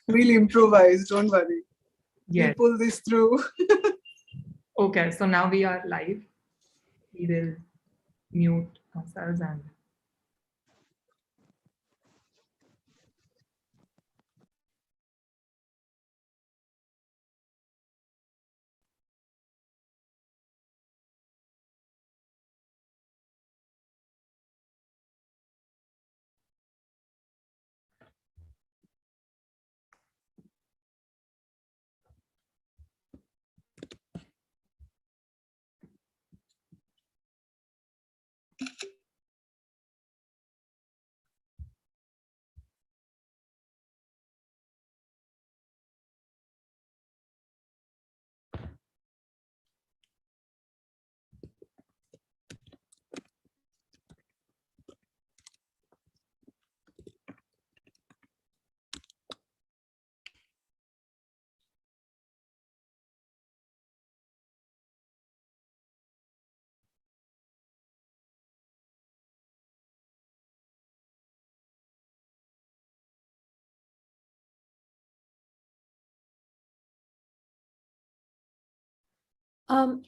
We'll improvise, don't worry. Yes. We'll pull this through. Okay, so now we are live. We will mute ourselves and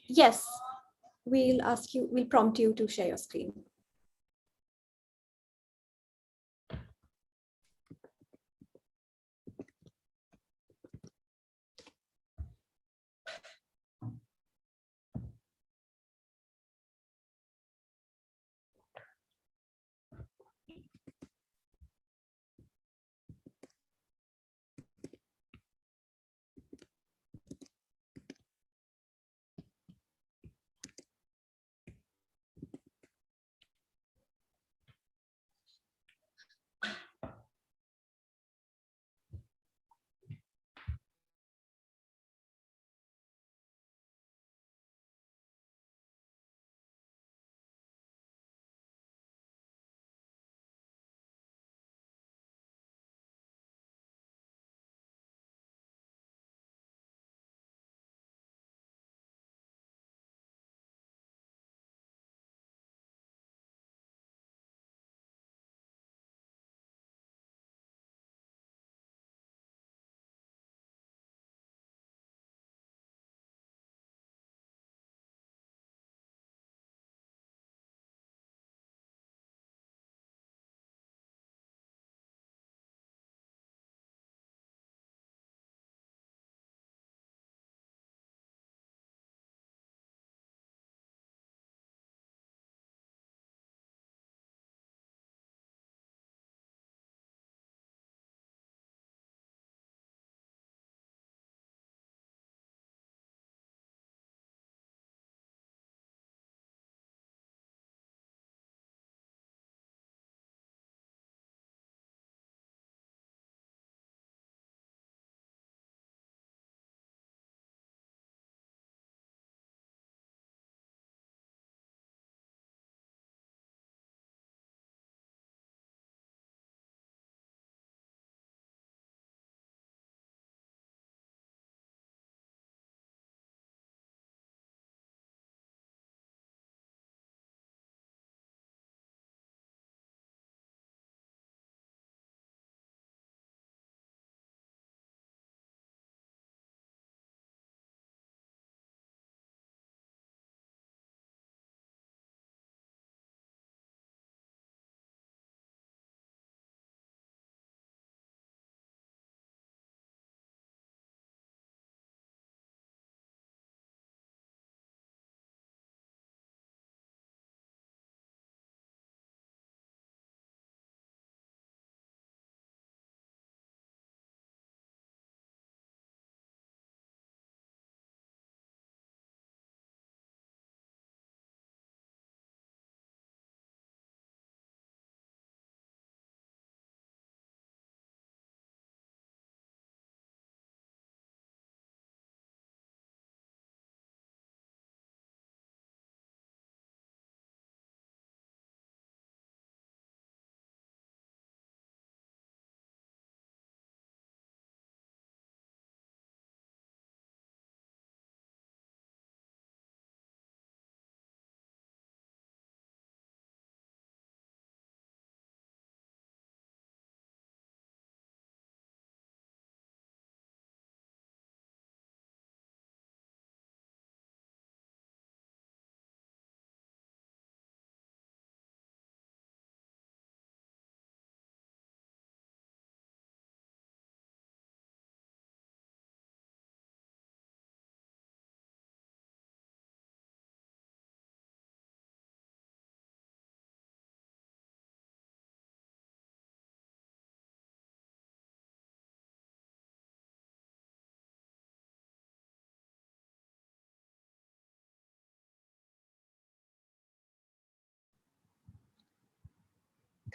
Yes, we'll prompt you to share your screen.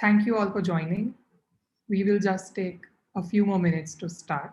Thank you all for joining. We will just take a few more minutes to start.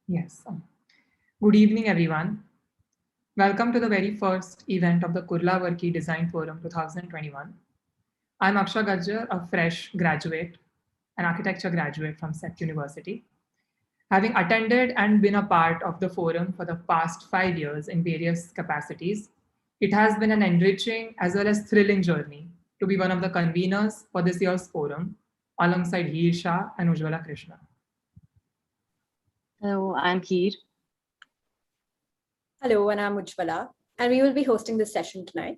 Yes. Good evening, everyone. Welcome to the very first event of the Kurla Varki Design Forum 2021. I'm Aksha Gajjar, a fresh graduate, an architecture graduate from SET University. Having attended and been a part of the forum for the past 5 years in various capacities, it has been an enriching as well as thrilling journey to be one of the conveners for this year's forum alongside Heer Shah and Ujjwala Krishna. Hello, I'm Heer. Hello, and I'm Ujjwala, and we will be hosting this session tonight.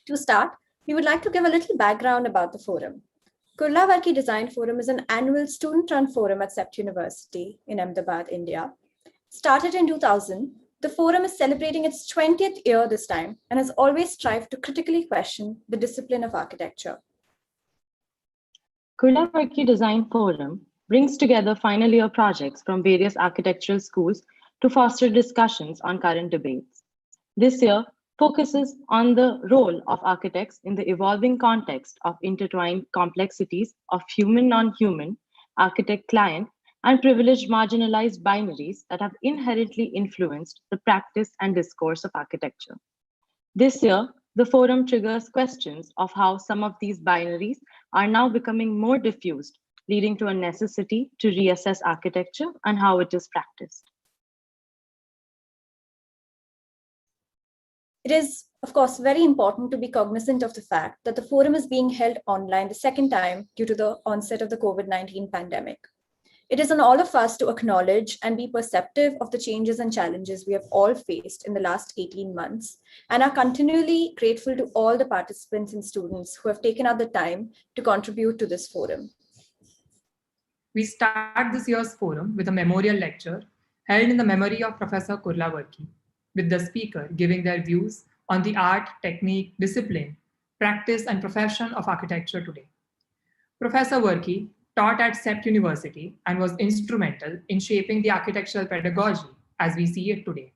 To start, we would like to give a little background about the forum. Kurla Varki Design Forum is an annual student-run forum at SET University in Ahmedabad, India. Started in 2000, the forum is celebrating its 20th year this time and has always strived to critically question the discipline of architecture. Kurla Varki Design Forum brings together final year projects from various architectural schools to foster discussions on current debates. This year focuses on the role of architects in the evolving context of intertwined complexities of human, non-human, architect-client, and privileged marginalized binaries that have inherently influenced the practice and discourse of architecture. This year, the forum triggers questions of how some of these binaries are now becoming more diffused, leading to a necessity to reassess architecture and how it is practiced. It is, of course, very important to be cognizant of the fact that the forum is being held online the second time due to the onset of the COVID-19 pandemic. It is on all of us to acknowledge and be perceptive of the changes and challenges we have all faced in the last 18 months and are continually grateful to all the participants and students who have taken out the time to contribute to this forum. We start this year's forum with a memorial lecture held in the memory of Professor Kurla Varki, with the speaker giving their views on the art, technique, discipline, practice, and profession of architecture today. Professor Varki taught at SET University and was instrumental in shaping the architectural pedagogy as we see it today.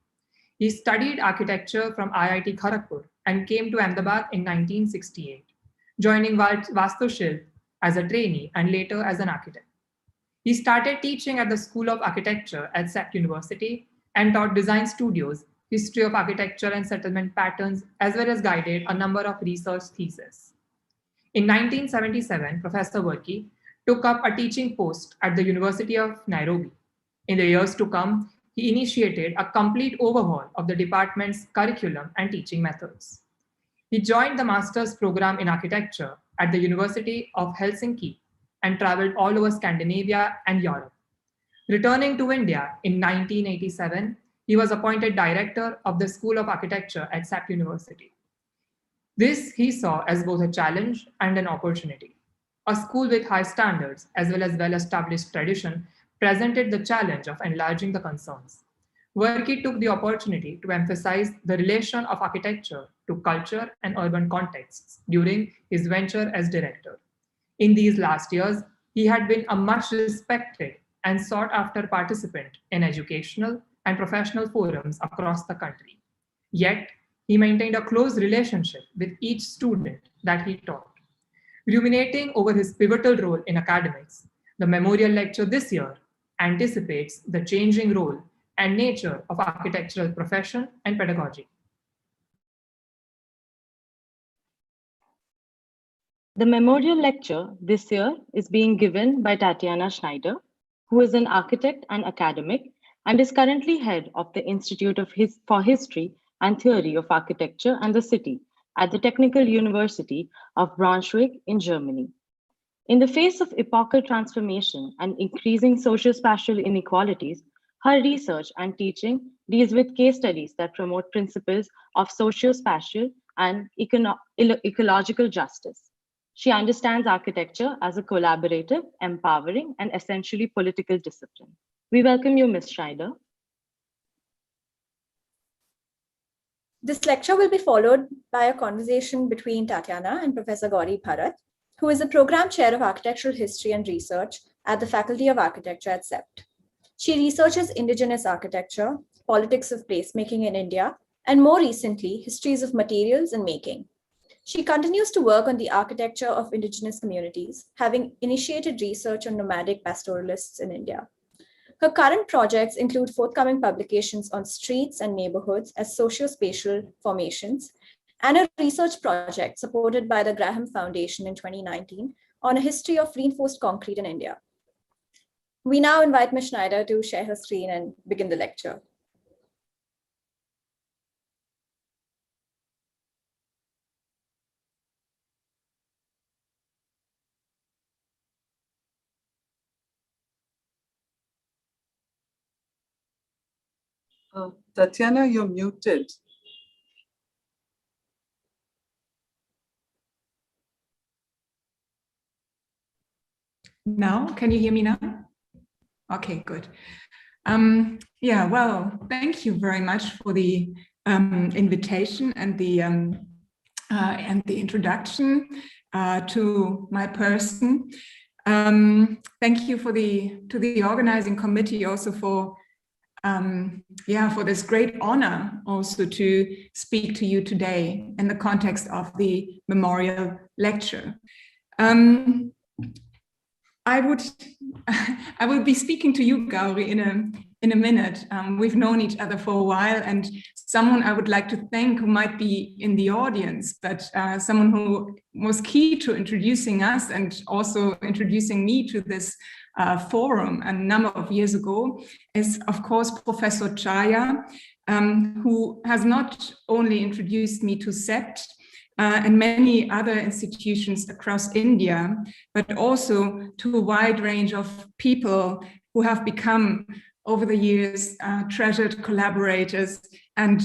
He studied architecture from IIT Kharagpur and came to Ahmedabad in 1968, joining Vastushilp as a trainee and later as an architect. He started teaching at the School of Architecture at SET University and taught design studios, history of architecture and settlement patterns, as well as guided a number of research theses. In 1977, Professor Varki took up a teaching post at the University of Nairobi. In the years to come, he initiated a complete overhaul of the department's curriculum and teaching methods. He joined the master's program in architecture at the University of Helsinki and traveled all over Scandinavia and Europe. Returning to India in 1987, he was appointed director of the School of Architecture at SET University. This he saw as both a challenge and an opportunity. A school with high standards as well as well-established tradition presented the challenge of enlarging the concerns. Varki took the opportunity to emphasize the relation of architecture to culture and urban contexts during his venture as director. In these last years, he had been a much respected and sought after participant in educational and professional forums across the country. Yet, he maintained a close relationship with each student that he taught. Ruminating over his pivotal role in academics, the memorial lecture this year anticipates the changing role and nature of architectural profession and pedagogy. The memorial lecture this year is being given by Tatjana Schneider, who is an architect and academic and is currently head of the Institute for History and Theory of Architecture and the City at the Technical University of Braunschweig in Germany. In the face of epochal transformation and increasing socio-spatial inequalities, her research and teaching deals with case studies that promote principles of socio-spatial and ecological justice. She understands architecture as a collaborative, empowering, and essentially political discipline. We welcome you, Ms. Schneider. This lecture will be followed by a conversation between Tatjana and Professor Gauri Bharat, who is the Program Chair of Architectural History and Research at the Faculty of Architecture at CEPT. She researches indigenous architecture, politics of placemaking in India, and more recently, histories of materials and making. She continues to work on the architecture of indigenous communities, having initiated research on nomadic pastoralists in India. Her current projects include forthcoming publications on streets and neighborhoods as socio-spatial formations, and a research project supported by the Graham Foundation in 2019 on a history of reinforced concrete in India. We now invite Ms. Schneider to share her screen and begin the lecture. Tatjana, you're muted. Now, can you hear me now? Okay, good. Yeah, well, thank you very much for the invitation and the introduction to my person. Thank you to the organizing committee also for this great honor also to speak to you today in the context of the memorial lecture. I will be speaking to you, Gauri, in a minute. We've known each other for a while, and someone I would like to thank who might be in the audience, but someone who was key to introducing us and also introducing me to this forum a number of years ago is, of course, Professor Chaya, who has not only introduced me to CEPT, and many other institutions across India, but also to a wide range of people who have become, over the years, treasured collaborators and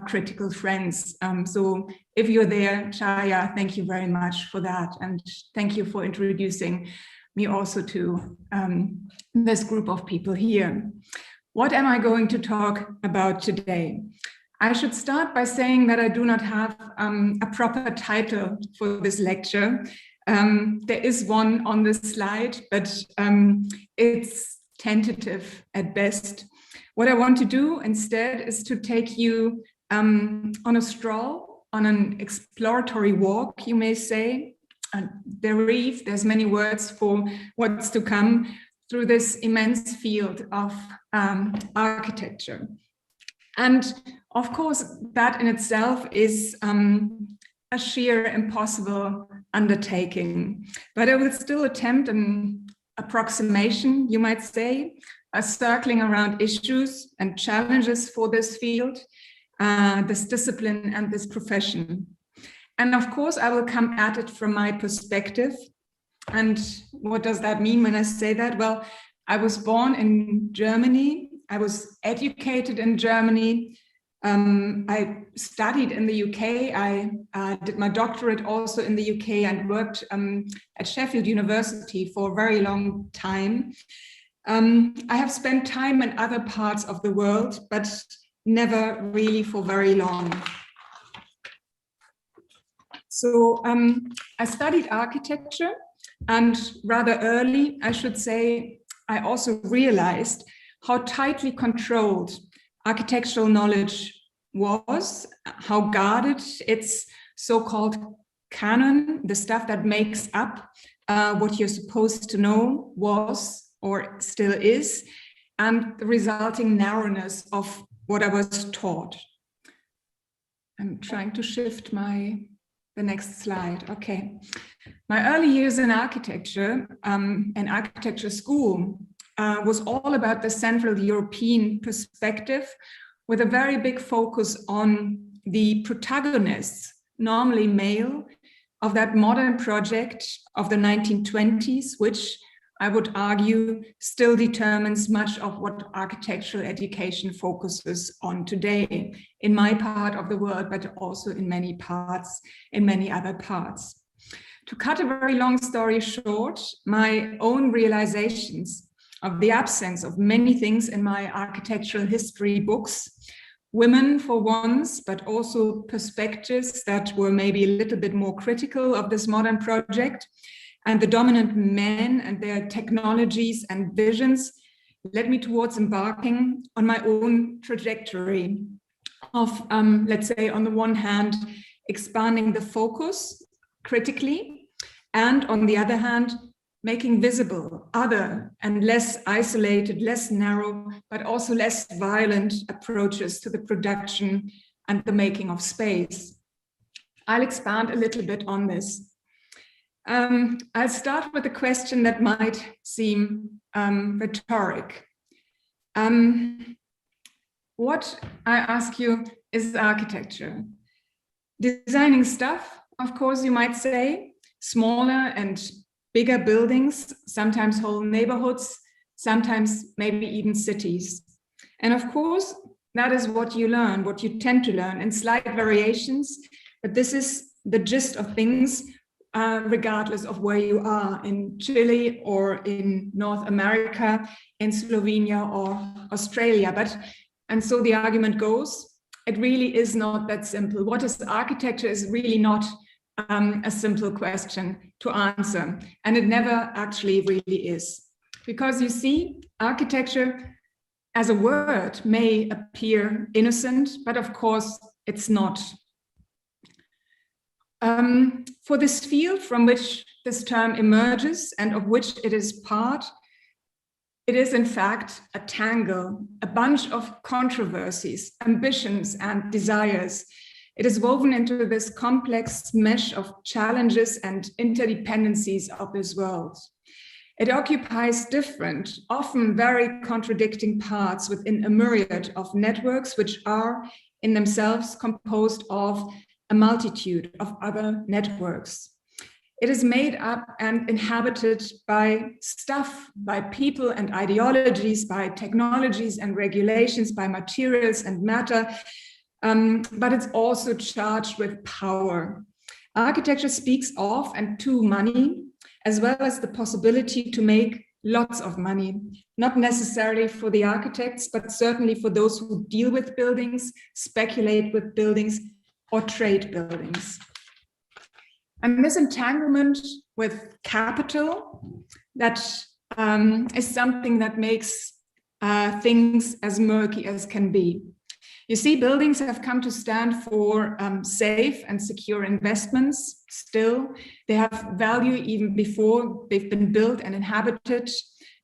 critical friends. So if you're there, Chaya, thank you very much for that. And thank you for introducing me also to this group of people here. What am I going to talk about today? I should start by saying that I do not have a proper title for this lecture. There is one on this slide, but it's tentative at best. What I want to do instead is to take you on a stroll, on an exploratory walk, you may say. There's many words for what's to come through this immense field of architecture. And of course, that in itself is a sheer impossible undertaking. But I will still attempt an approximation, you might say, circling around issues and challenges for this field, this discipline and this profession. And of course, I will come at it from my perspective. And what does that mean when I say that? Well, I was born in Germany. I was educated in Germany. I studied in the UK. I did my doctorate also in the UK and worked at Sheffield University for a very long time. I have spent time in other parts of the world, but never really for very long. So I studied architecture, and rather early, I should say, I also realized how tightly controlled architectural knowledge was, how guarded its so-called canon, the stuff that makes up what you're supposed to know, was or still is, and the resulting narrowness of what I was taught. I'm trying to shift my the next slide. Okay. My early years in architecture, and architecture school, was all about the Central European perspective, with a very big focus on the protagonists, normally male, of that modern project of the 1920s, which I would argue still determines much of what architectural education focuses on today in my part of the world, but also in many other parts. To cut a very long story short, my own realizations of the absence of many things in my architectural history books, women for once, but also perspectives that were maybe a little bit more critical of this modern project, and the dominant men and their technologies and visions led me towards embarking on my own trajectory of, let's say, on the one hand, expanding the focus critically, and on the other hand, making visible other and less isolated, less narrow, but also less violent approaches to the production and the making of space. I'll expand a little bit on this. I'll start with a question that might seem rhetoric. What, I ask you, is architecture? Designing stuff, of course, you might say, smaller and bigger buildings, sometimes whole neighborhoods, sometimes maybe even cities. And of course, that is what you learn, what you tend to learn in slight variations, but this is the gist of things, regardless of where you are, in Chile or in North America, in Slovenia or Australia. And so the argument goes, it really is not that simple. What is architecture is really not a simple question to answer. And it never actually really is. Because you see, architecture as a word may appear innocent, but of course it's not. For this field from which this term emerges and of which it is part, it is in fact a tangle, a bunch of controversies, ambitions, and desires. It is woven into this complex mesh of challenges and interdependencies of this world. It occupies different, often very contradicting parts within a myriad of networks, which are in themselves composed of a multitude of other networks. It is made up and inhabited by stuff, by people and ideologies, by technologies and regulations, by materials and matter, but it's also charged with power. Architecture speaks of and to money, as well as the possibility to make lots of money, not necessarily for the architects, but certainly for those who deal with buildings, speculate with buildings, or trade buildings. And this entanglement with capital, that is something that makes things as murky as can be. You see, buildings have come to stand for safe and secure investments still. They have value even before they've been built and inhabited.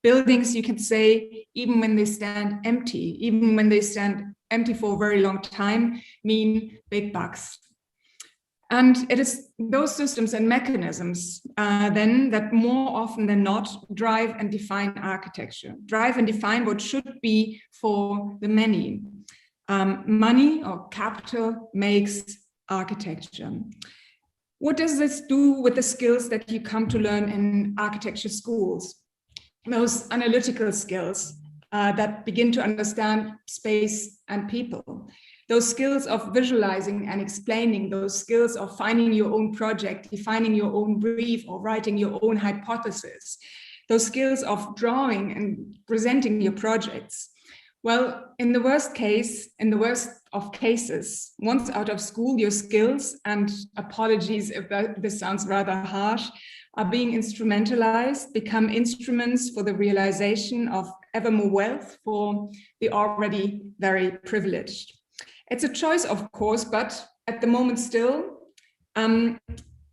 Buildings, you can say, even when they stand empty, even when they stand empty for a very long time, mean big bucks. And it is those systems and mechanisms then that more often than not drive and define architecture, drive and define what should be for the many. Money or capital makes architecture. What does this do with the skills that you come to learn in architecture schools? Those analytical skills that begin to understand space and people. Those skills of visualizing and explaining, those skills of finding your own project, defining your own brief, or writing your own hypothesis. Those skills of drawing and presenting your projects. Well, in the worst of cases, once out of school, your skills, and apologies if this sounds rather harsh, are being instrumentalized, become instruments for the realization of ever more wealth for the already very privileged. It's a choice, of course, but at the moment still, and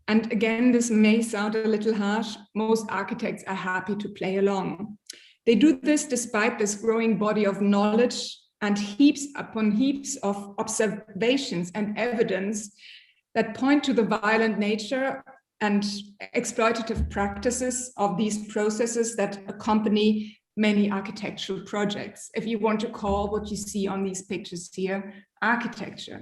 again, this may sound a little harsh, most architects are happy to play along. They do this despite this growing body of knowledge and heaps upon heaps of observations and evidence that point to the violent nature and exploitative practices of these processes that accompany many architectural projects, if you want to call what you see on these pictures here architecture.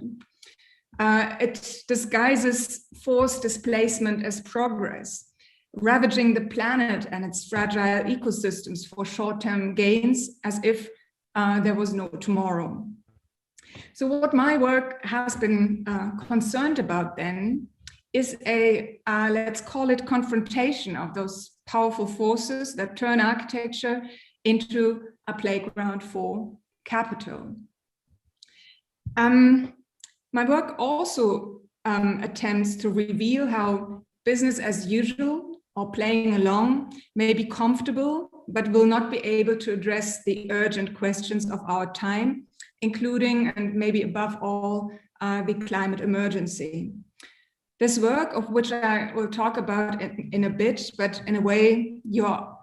It disguises forced displacement as progress, ravaging the planet and its fragile ecosystems for short-term gains as if there was no tomorrow. So what my work has been concerned about then is a, let's call it confrontation of those powerful forces that turn architecture into a playground for capital. My work also attempts to reveal how business as usual or playing along may be comfortable, but will not be able to address the urgent questions of our time, including and maybe above all, the climate emergency. This work, of which I will talk about in a bit, but in a way you're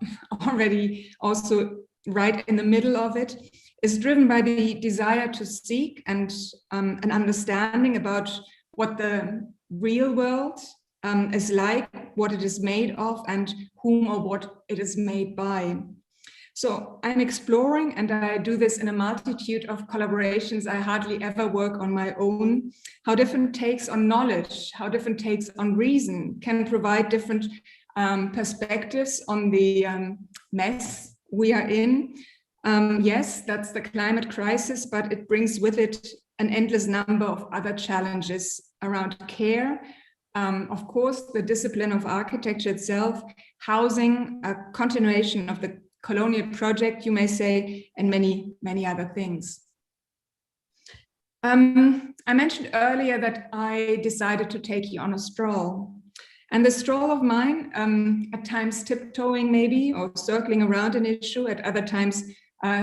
already also right in the middle of it, is driven by the desire to seek and an understanding about what the real world is like, what it is made of, and whom or what it is made by. So I'm exploring, and I do this in a multitude of collaborations. I hardly ever work on my own. How different takes on knowledge, how different takes on reason can provide different perspectives on the mess we are in. Yes, that's the climate crisis, but it brings with it an endless number of other challenges around care. Of course, the discipline of architecture itself, housing, a continuation of the colonial project, you may say, and many, many other things. I mentioned earlier that I decided to take you on a stroll. And the stroll of mine, at times tiptoeing maybe, or circling around an issue, at other times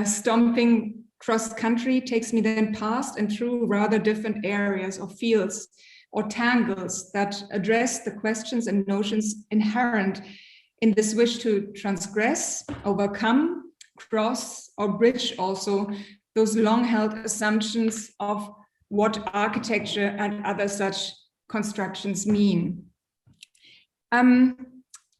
stomping cross country, takes me then past and through rather different areas or fields or tangles that address the questions and notions inherent in this wish to transgress, overcome, cross, or bridge also those long-held assumptions of what architecture and other such constructions mean.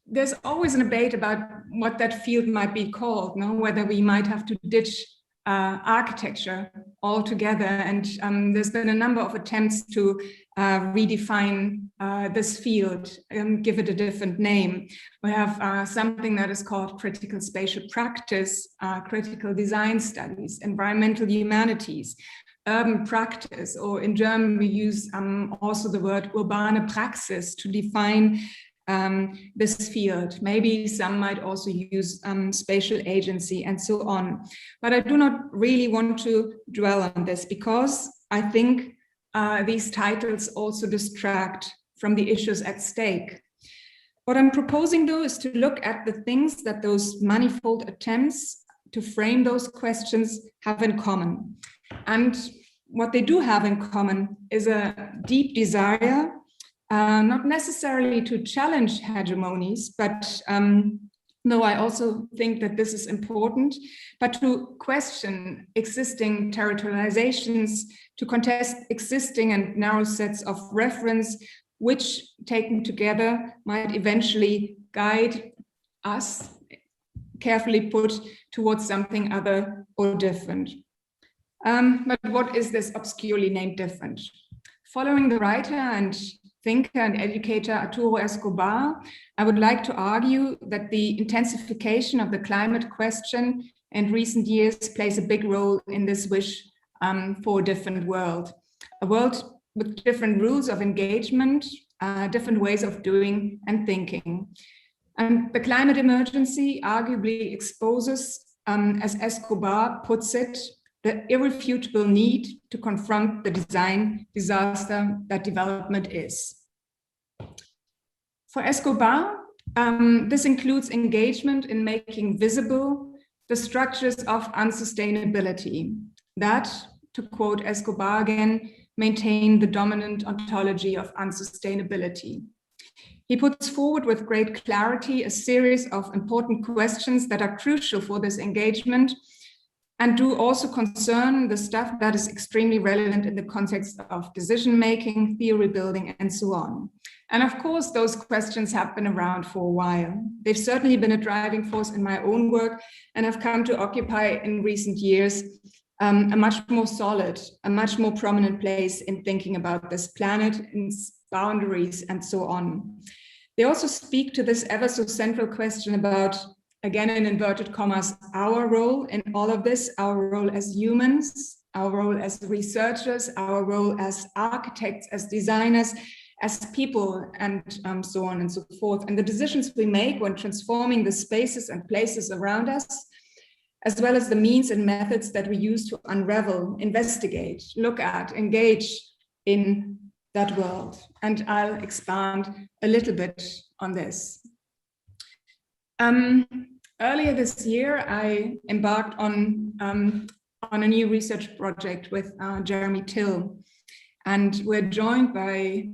There's always a debate about what that field might be called, no? Whether we might have to ditch architecture altogether. And there's been a number of attempts to redefine this field and give it a different name. We have something that is called critical spatial practice, critical design studies, environmental humanities, urban practice, or in German we use also the word urbane Praxis to define this field. Maybe some might also use spatial agency and so on. But I do not really want to dwell on this because I think these titles also distract from the issues at stake. What I'm proposing though is to look at the things that those manifold attempts to frame those questions have in common. And what they do have in common is a deep desire not necessarily to challenge hegemonies, but no, I also think that this is important, but to question existing territorializations, to contest existing and narrow sets of reference, which taken together might eventually guide us, carefully put, towards something other or different. But what is this obscurely named different? Following the writer and thinker and educator Arturo Escobar, I would like to argue that the intensification of the climate question in recent years plays a big role in this wish for a different world. A world with different rules of engagement, different ways of doing and thinking. And the climate emergency arguably exposes, as Escobar puts it, the irrefutable need to confront the design disaster that development is. For Escobar, this includes engagement in making visible the structures of unsustainability that, to quote Escobar again, maintain the dominant ontology of unsustainability. He puts forward with great clarity a series of important questions that are crucial for this engagement, and do also concern the stuff that is extremely relevant in the context of decision-making, theory building, and so on. And of course, those questions have been around for a while. They've certainly been a driving force in my own work, and have come to occupy in recent years a much more solid, a much more prominent place in thinking about this planet, its boundaries, and so on. They also speak to this ever so central question about, again, in inverted commas, our role in all of this, our role as humans, our role as researchers, our role as architects, as designers, as people, and so on and so forth. And the decisions we make when transforming the spaces and places around us, as well as the means and methods that we use to unravel, investigate, look at, engage in that world. And I'll expand a little bit on this. Earlier this year, I embarked on a new research project with Jeremy Till. And we're joined by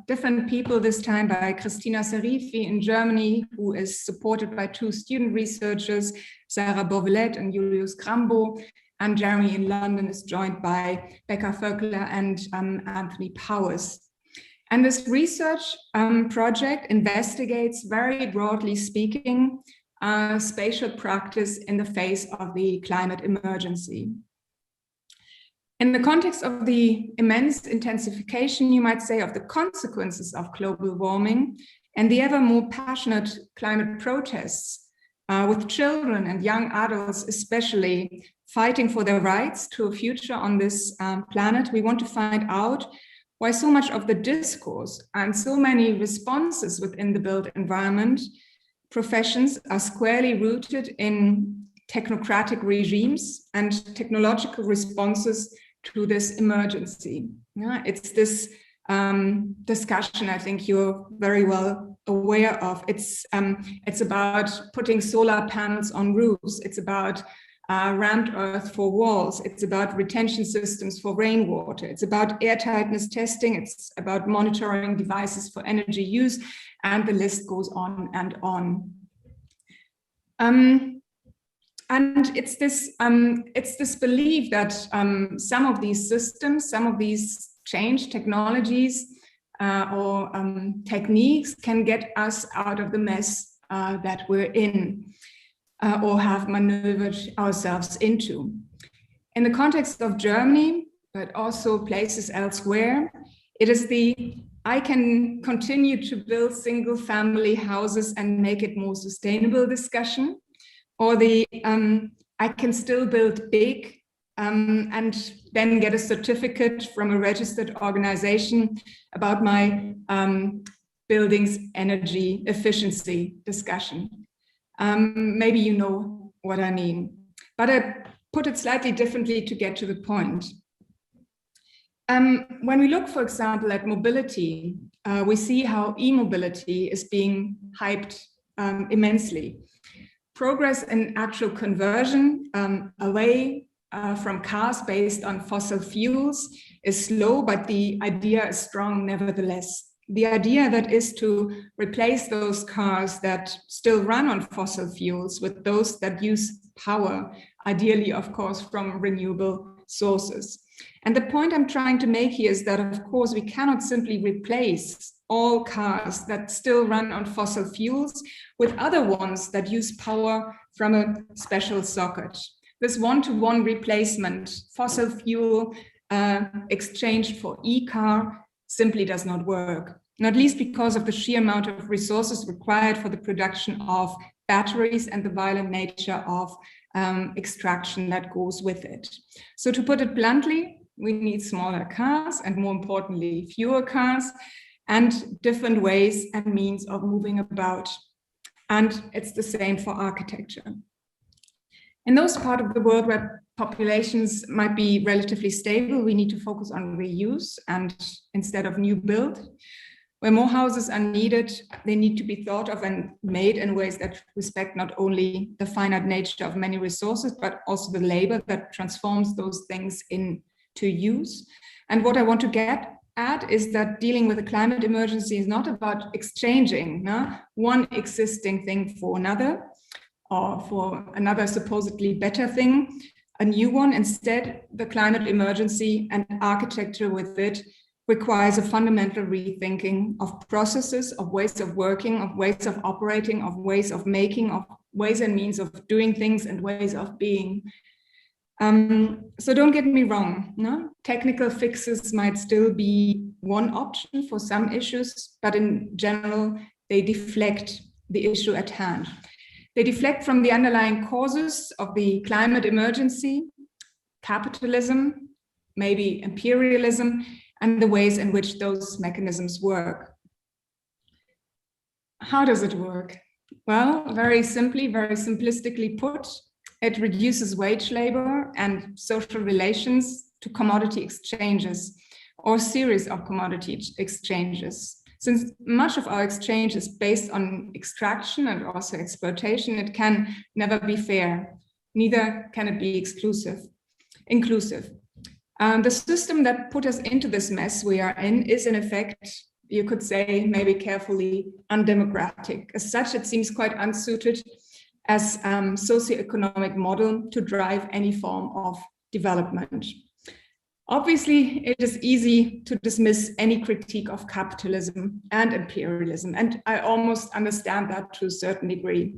different people this time, by Christina Serifi in Germany, who is supported by 2 student researchers, Sarah Bovelet and Julius Grambo. And Jeremy in London is joined by Becca Vöckler and Anthony Powers. And this research project investigates, very broadly speaking, spatial practice in the face of the climate emergency. In the context of the immense intensification, you might say, of the consequences of global warming and the ever more passionate climate protests, with children and young adults especially fighting for their rights to a future on this planet, we want to find out why so much of the discourse and so many responses within the built environment professions are squarely rooted in technocratic regimes and technological responses to this emergency. Yeah, it's this discussion I think you're very well aware of. It's about putting solar panels on roofs. It's about rammed earth for walls. It's about retention systems for rainwater. It's about air tightness testing. It's about monitoring devices for energy use, and the list goes on and on. And it's this belief that some of these systems, some of these change technologies or techniques can get us out of the mess that we're in or have maneuvered ourselves into. In the context of Germany, but also places elsewhere, it is the I can continue to build single family houses and make it more sustainable discussion, or the I can still build big and then get a certificate from a registered organization about my building's energy efficiency discussion. Maybe you know what I mean, but I put it slightly differently to get to the point. When we look, for example, at mobility, we see how e-mobility is being hyped immensely. Progress in actual conversion away from cars based on fossil fuels is slow, but the idea is strong nevertheless. The idea that is to replace those cars that still run on fossil fuels with those that use power, ideally, of course, from renewable sources. And the point I'm trying to make here is that, of course, we cannot simply replace all cars that still run on fossil fuels with other ones that use power from a special socket. This one-to-one replacement, fossil fuel exchanged for e-car, simply does not work, not least because of the sheer amount of resources required for the production of batteries and the violent nature of extraction that goes with it. So to put it bluntly, we need smaller cars and, more importantly, fewer cars and different ways and means of moving about. And it's the same for architecture. In those parts of the world where populations might be relatively stable, we need to focus on reuse and instead of new build. Where more houses are needed, they need to be thought of and made in ways that respect not only the finite nature of many resources, but also the labor that transforms those things into use. And what I want to get at is that dealing with the climate emergency is not about exchanging one existing thing for another, or for another supposedly better thing, a new one. Instead, the climate emergency and architecture with it requires a fundamental rethinking of processes, of ways of working, of ways of operating, of ways of making, of ways and means of doing things and ways of being. So don't get me wrong, no? Technical fixes might still be one option for some issues, but in general, they deflect the issue at hand. They deflect from the underlying causes of the climate emergency, capitalism, maybe imperialism, and the ways in which those mechanisms work. How does it work? Well, very simply, very simplistically put, it reduces wage labor and social relations to commodity exchanges or series of commodity exchanges. Since much of our exchange is based on extraction and also exploitation, it can never be fair. Neither can it be inclusive. The system that put us into this mess we are in is in effect, you could say, maybe carefully, undemocratic. As such, it seems quite unsuited as socioeconomic model to drive any form of development. Obviously, it is easy to dismiss any critique of capitalism and imperialism, and I almost understand that to a certain degree.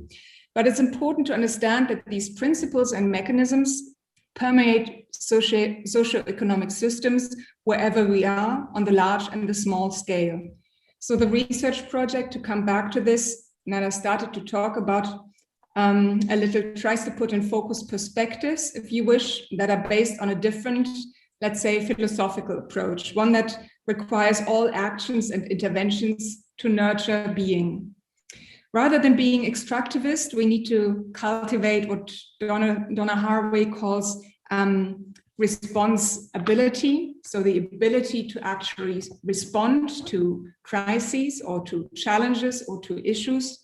But it's important to understand that these principles and mechanisms permeate socioeconomic systems wherever we are on the large and the small scale. So the research project, to come back to this, that I started to talk about a little, tries to put in focus perspectives, if you wish, that are based on a different, let's say, philosophical approach, one that requires all actions and interventions to nurture being. Rather than being extractivist, we need to cultivate what Donna Haraway calls responsibility, so the ability to actually respond to crises or to challenges or to issues.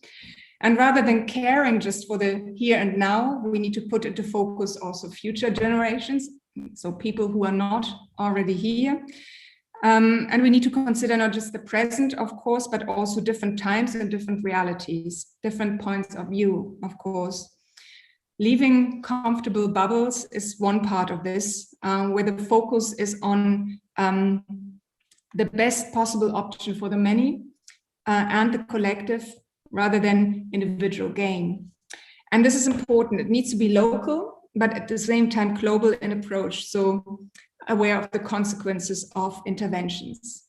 And rather than caring just for the here and now, we need to put into focus also future generations, so people who are not already here. And we need to consider not just the present, of course, but also different times and different realities, different points of view, of course. Leaving comfortable bubbles is one part of this, where the focus is on the best possible option for the many and the collective, rather than individual gain. And this is important. It needs to be local, but at the same time global in approach, so aware of the consequences of interventions.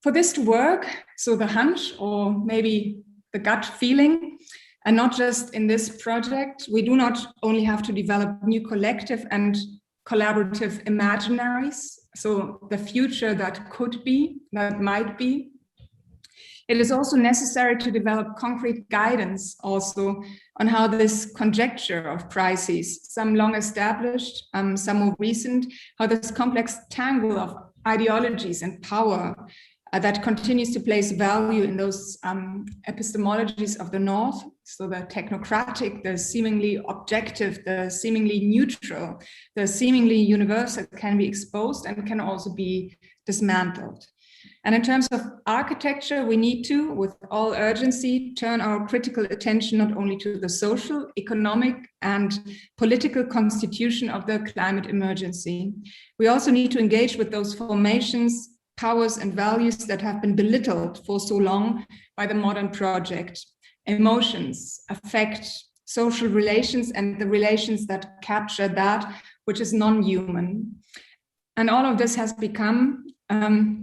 For this to work, so the hunch or maybe the gut feeling, and not just in this project, we do not only have to develop new collective and collaborative imaginaries, so the future that could be, that might be. It is also necessary to develop concrete guidance also on how this conjecture of crises, some long established, some more recent, how this complex tangle of ideologies and power that continues to place value in those epistemologies of the North, so the technocratic, the seemingly objective, the seemingly neutral, the seemingly universal can be exposed and can also be dismantled. And in terms of architecture, we need to, with all urgency, turn our critical attention not only to the social, economic, and political constitution of the climate emergency. We also need to engage with those formations, powers, and values that have been belittled for so long by the modern project. Emotions, affect, social relations, and the relations that capture that which is non-human. And all of this has become,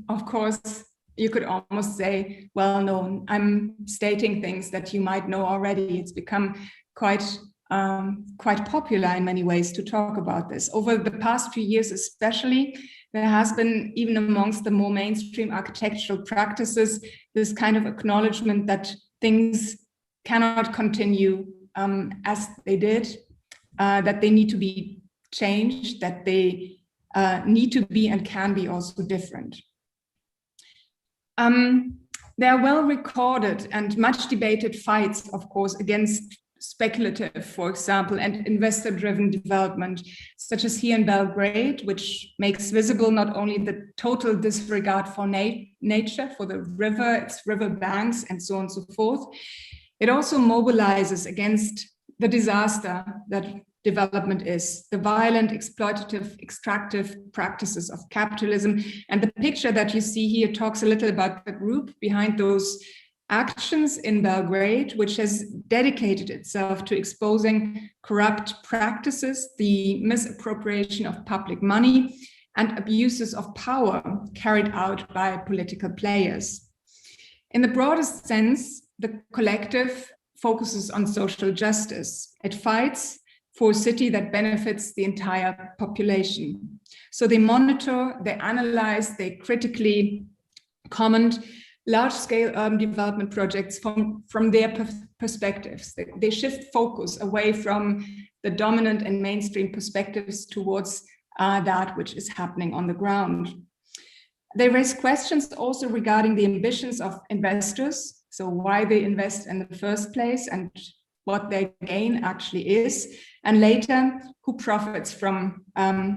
of course, you could almost say, well known. I'm stating things that you might know already. It's become quite popular in many ways to talk about this. Over the past few years especially, there has been, even amongst the more mainstream architectural practices, this kind of acknowledgement that things cannot continue as they did, that they need to be changed, that they need to be and can be also different. There are well recorded and much debated fights, of course, against speculative, for example, and investor-driven development, such as here in Belgrade, which makes visible not only the total disregard for nature, for the river, its river banks, and so on and so forth. It also mobilizes against the disaster that development is, the violent, exploitative, extractive practices of capitalism. And the picture that you see here talks a little about the group behind those actions in Belgrade, which has dedicated itself to exposing corrupt practices, the misappropriation of public money, and abuses of power carried out by political players. In the broadest sense, the collective focuses on social justice. It fights for a city that benefits the entire population. So they monitor, they analyze, they critically comment large-scale urban development projects from their perspectives. They shift focus away from the dominant and mainstream perspectives towards that which is happening on the ground. They raise questions also regarding the ambitions of investors, so why they invest in the first place and what their gain actually is, and later who profits from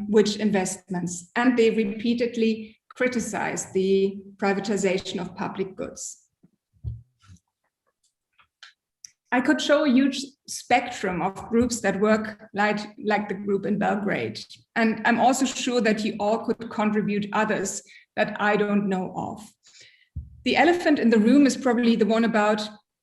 which investments. And they repeatedly criticize the privatization of public goods. I could show a huge spectrum of groups that work like the group in Belgrade. And I'm also sure that you all could contribute others that I don't know of. The elephant in the room is probably the one about,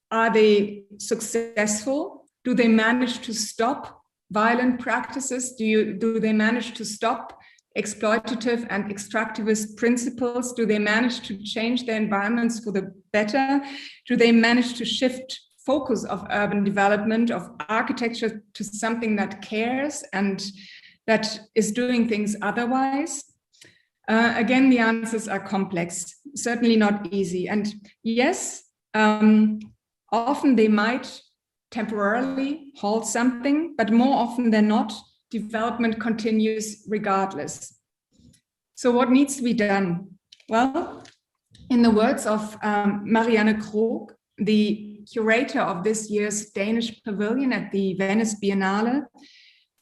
are they successful? Do they manage to stop violent practices? Do they manage to stop exploitative and extractivist principles? Do they manage to change their environments for the better? Do they manage to shift focus of urban development, of architecture, to something that cares and that is doing things otherwise? Again, the answers are complex, certainly not easy. And yes, often they might temporarily halt something, but more often than not, development continues regardless. So what needs to be done? Well, in the words of Marianne Krog, the curator of this year's Danish pavilion at the Venice Biennale,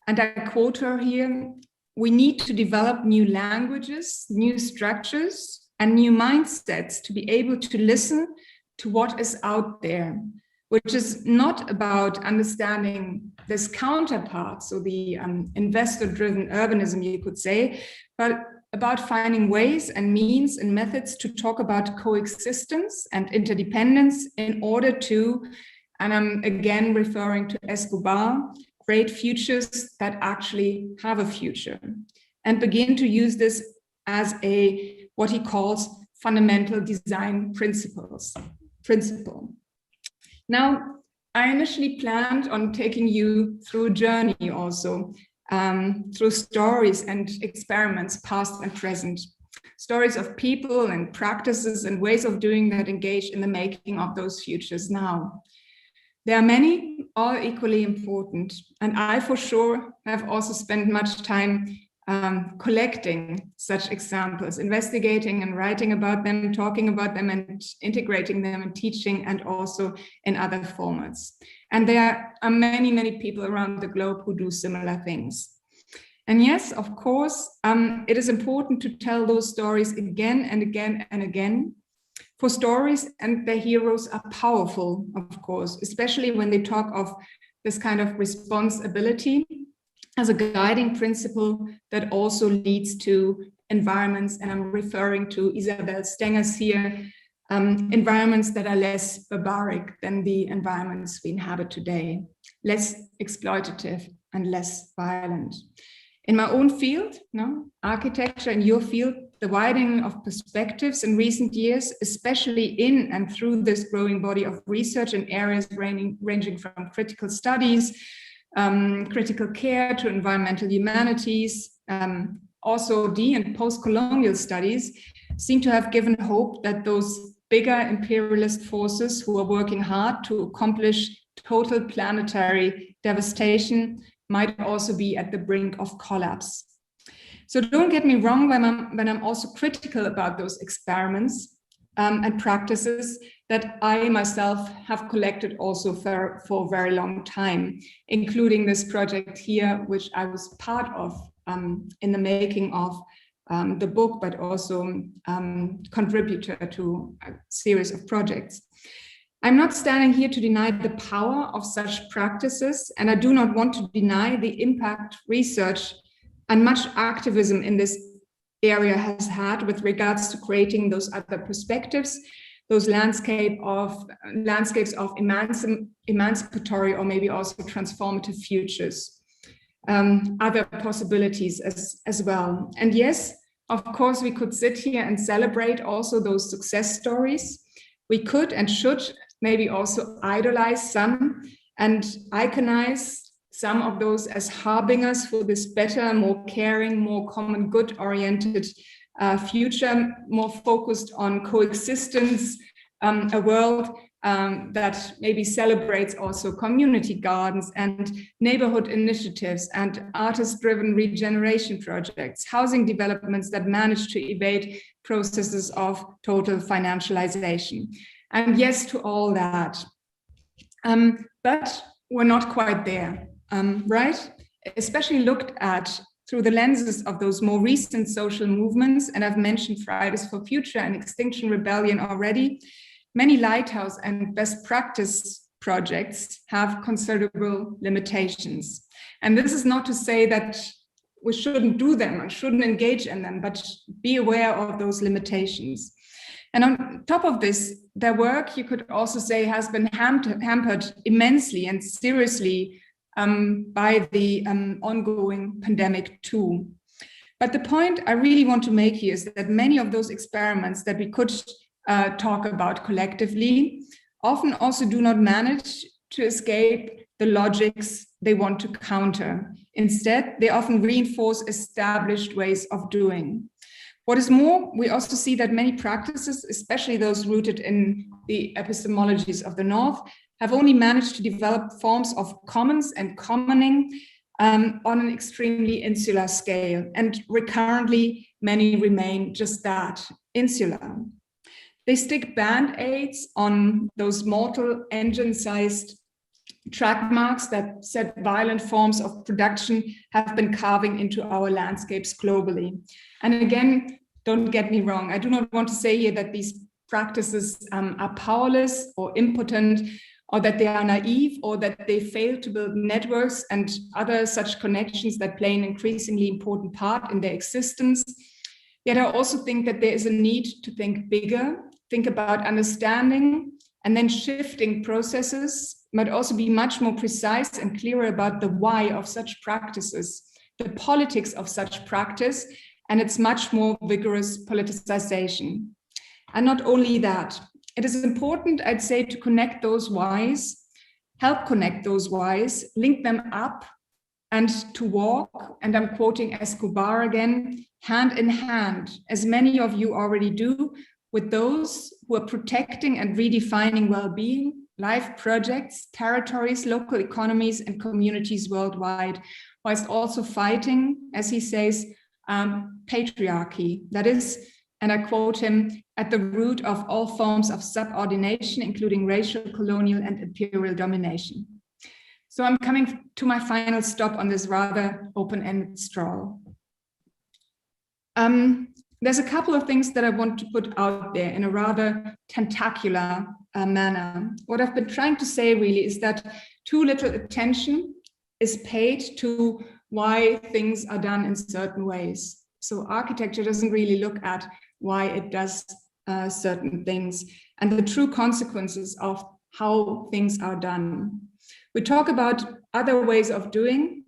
and I quote her here, "We need to develop new languages, new structures, and new mindsets to be able to listen to what is out there, which is not about understanding this counterpart, so the investor-driven urbanism, you could say, but about finding ways and means and methods to talk about coexistence and interdependence in order to," and I'm again referring to Escobar, "create futures that actually have a future," and begin to use this as what he calls fundamental design principle. Now, I initially planned on taking you through a journey also, through stories and experiments, past and present. Stories of people and practices and ways of doing that engage in the making of those futures now. There are many, all equally important, and I for sure have also spent much time collecting such examples, investigating and writing about them, talking about them and integrating them in teaching and also in other formats. And there are many, many people around the globe who do similar things. And yes, of course, it is important to tell those stories again and again and again. For stories and their heroes are powerful, of course, especially when they talk of this kind of responsibility as a guiding principle that also leads to environments, and I'm referring to Isabel Stengers here, environments that are less barbaric than the environments we inhabit today, less exploitative and less violent. In my own field, architecture, in your field, the widening of perspectives in recent years, especially in and through this growing body of research in areas ranging from critical studies, critical care to environmental humanities, also de- and post-colonial studies, seem to have given hope that those bigger imperialist forces who are working hard to accomplish total planetary devastation might also be at the brink of collapse. So don't get me wrong when I'm also critical about those experiments and practices that I myself have collected also for a very long time, including this project here, which I was part of in the making of the book, but also contributor to a series of projects. I'm not standing here to deny the power of such practices, and I do not want to deny the impact research and much activism in this area has had with regards to creating those other perspectives, those landscapes of emancipatory or maybe also transformative futures, other possibilities as well. And yes, of course, we could sit here and celebrate also those success stories. We could and should maybe also idolize some and iconize some of those as harbingers for this better, more caring, more common good oriented future, more focused on coexistence, a world that maybe celebrates also community gardens and neighborhood initiatives and artist-driven regeneration projects, housing developments that manage to evade processes of total financialization. And yes to all that. But we're not quite there, right? Especially looked at through the lenses of those more recent social movements, and I've mentioned Fridays for Future and Extinction Rebellion already. Many lighthouse and best practice projects have considerable limitations. And this is not to say that we shouldn't do them or shouldn't engage in them, but be aware of those limitations. And on top of this, their work, you could also say, has been hampered immensely and seriously by the ongoing pandemic too. But the point I really want to make here is that many of those experiments that we could talk about collectively often also do not manage to escape the logics they want to counter. Instead, they often reinforce established ways of doing. What is more, we also see that many practices, especially those rooted in the epistemologies of the North, have only managed to develop forms of commons and commoning on an extremely insular scale. And recurrently, many remain just that, insular. They stick band-aids on those mortal engine-sized track marks that said violent forms of production have been carving into our landscapes globally. And again, don't get me wrong, I do not want to say here that these practices are powerless or impotent, or that they are naive, or that they fail to build networks and other such connections that play an increasingly important part in their existence. Yet I also think that there is a need to think bigger, think about understanding and then shifting processes, but also be much more precise and clearer about the why of such practices, the politics of such practice, and its much more vigorous politicization. And not only that, it is important, I'd say, to connect those whys, help connect those whys, link them up, and to walk, and I'm quoting Escobar again, hand in hand, as many of you already do, with those who are protecting and redefining well-being, life projects, territories, local economies, and communities worldwide, whilst also fighting, as he says, patriarchy. That is, and I quote him, at the root of all forms of subordination, including racial, colonial, and imperial domination. So I'm coming to my final stop on this rather open-ended stroll. There's a couple of things that I want to put out there in a rather tentacular manner. What I've been trying to say really is that too little attention is paid to why things are done in certain ways. So architecture doesn't really look at why it does certain things and the true consequences of how things are done. We talk about other ways of doing,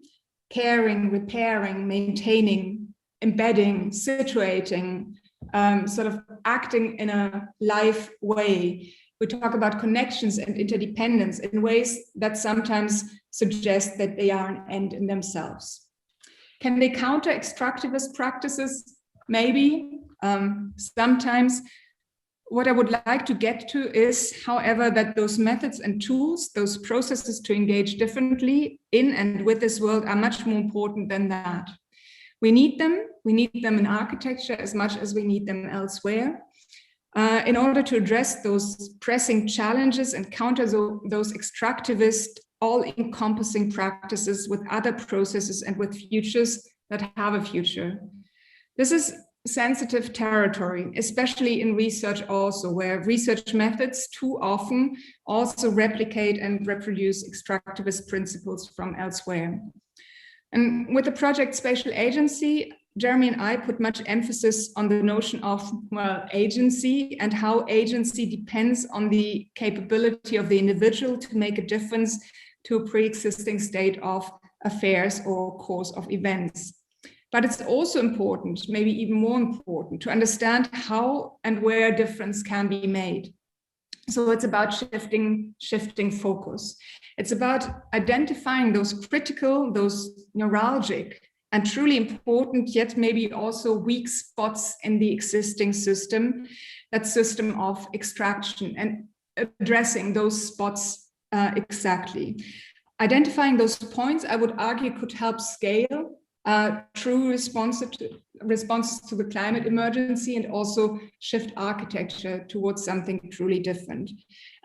caring, repairing, maintaining, embedding, situating, sort of acting in a live way. We talk about connections and interdependence in ways that sometimes suggest that they are an end in themselves. Can they counter extractivist practices? Maybe, sometimes. What I would like to get to is, however, that those methods and tools, those processes to engage differently in and with this world are much more important than that. We need them in architecture as much as we need them elsewhere in order to address those pressing challenges and counter those extractivist, all-encompassing practices with other processes and with futures that have a future. This is sensitive territory, especially in research also, where research methods too often also replicate and reproduce extractivist principles from elsewhere. And with the project Spatial Agency, Jeremy and I put much emphasis on the notion of, well, agency and how agency depends on the capability of the individual to make a difference to a pre-existing state of affairs or course of events. But it's also important, maybe even more important, to understand how and where a difference can be made. So it's about shifting focus. It's about identifying those critical, those neuralgic, and truly important, yet maybe also weak spots in the existing system, that system of extraction, and addressing those spots exactly. Identifying those points, I would argue, could help scale true responses to the climate emergency and also shift architecture towards something truly different.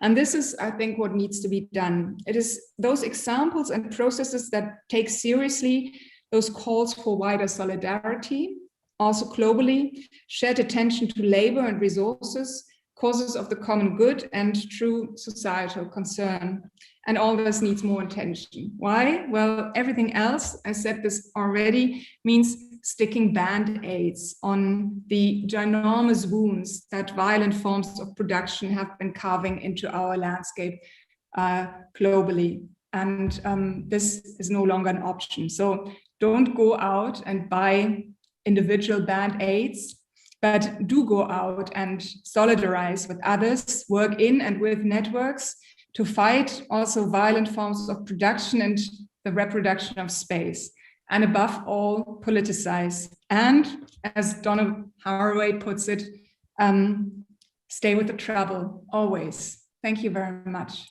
And this is, I think, what needs to be done. It is those examples and processes that take seriously those calls for wider solidarity, also globally, shared attention to labor and resources, causes of the common good, and true societal concern. And all this needs more attention. Why? Well, everything else, I said this already, means sticking band-aids on the ginormous wounds that violent forms of production have been carving into our landscape globally. And this is no longer an option. So don't go out and buy individual band-aids, but do go out and solidarize with others, work in and with networks to fight also violent forms of production and the reproduction of space. And above all, politicize. And as Donna Haraway puts it, stay with the trouble, always. Thank you very much.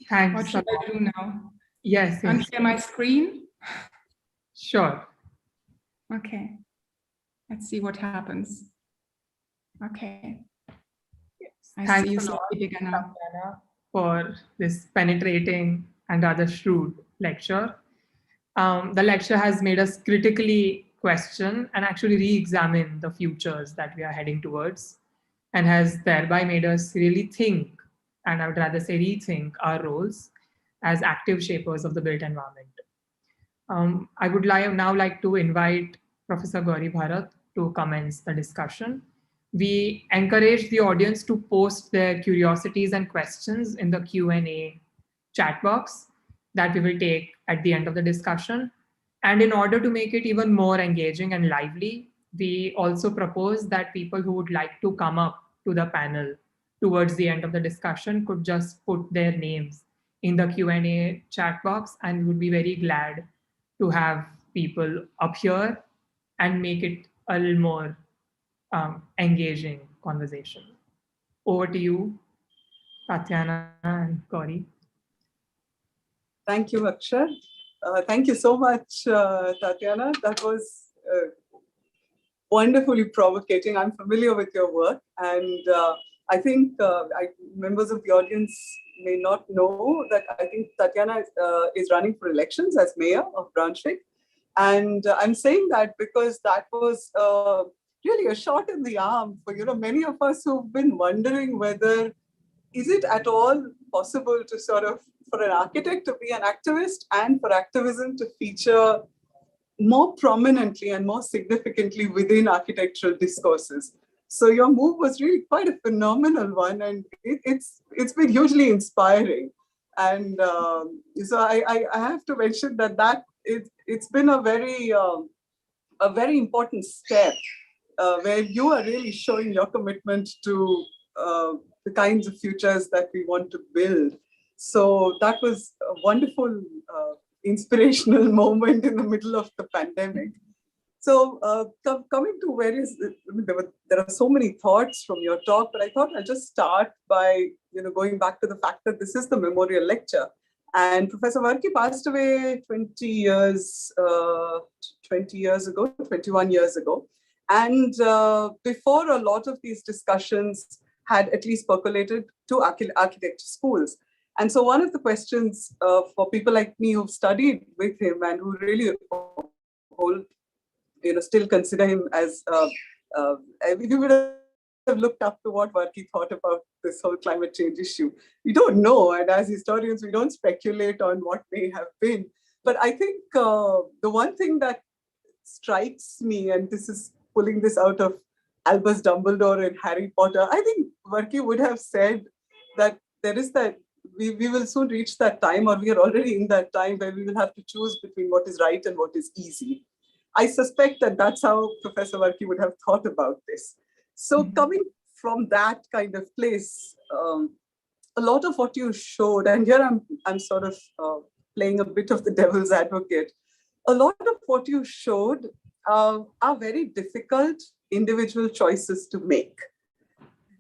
Thanks. What should I do now? Yes. Unshare my screen? Sure. Okay. Let's see what happens. Okay. I see you slightly bigger now. Tatjana, for this penetrating and rather shrewd lecture. The lecture has made us critically question and actually re-examine the futures that we are heading towards, and has thereby made us really think, and I would rather say rethink, our roles as active shapers of the built environment. I would now like to invite Professor Gauri Bharat to commence the discussion. We encourage the audience to post their curiosities and questions in the Q&A chat box that we will take at the end of the discussion. And in order to make it even more engaging and lively, we also propose that people who would like to come up to the panel towards the end of the discussion could just put their names in the Q&A chat box, and we would be very glad to have people up here and make it a little more engaging conversation. Over to you, Tatjana and Gauri. Thank you, Akshay. Thank you so much, Tatjana. That was wonderfully provocating. I'm familiar with your work, and I think members of the audience may not know that I think Tatjana is running for elections as mayor of Braunschweig. And I'm saying that because that was really a shot in the arm for many of us who've been wondering whether is it at all possible to for an architect to be an activist and for activism to feature more prominently and more significantly within architectural discourses. So your move was really quite a phenomenal one, and it's been hugely inspiring. And so I have to mention that it's been a very important step where you are really showing your commitment to the kinds of futures that we want to build. So that was a wonderful, inspirational moment in the middle of the pandemic. So coming to there are so many thoughts from your talk, but I thought I'll just start by going back to the fact that this is the memorial lecture. And Professor Varki passed away 21 years ago. And before a lot of these discussions, had at least percolated to architecture schools. And so one of the questions for people like me who've studied with him and who really still consider him as, we would have looked up to what Varkey thought about this whole climate change issue. We don't know, and as historians, we don't speculate on what may have been. But I think the one thing that strikes me, and this is pulling this out of Albus Dumbledore and Harry Potter, I think Varkey would have said that there is that we will soon reach that time, or we are already in that time where we will have to choose between what is right and what is easy. I suspect that that's how Professor Varkey would have thought about this. So coming from that kind of place, a lot of what you showed, and here I'm sort of playing a bit of the devil's advocate, a lot of what you showed are very difficult individual choices to make.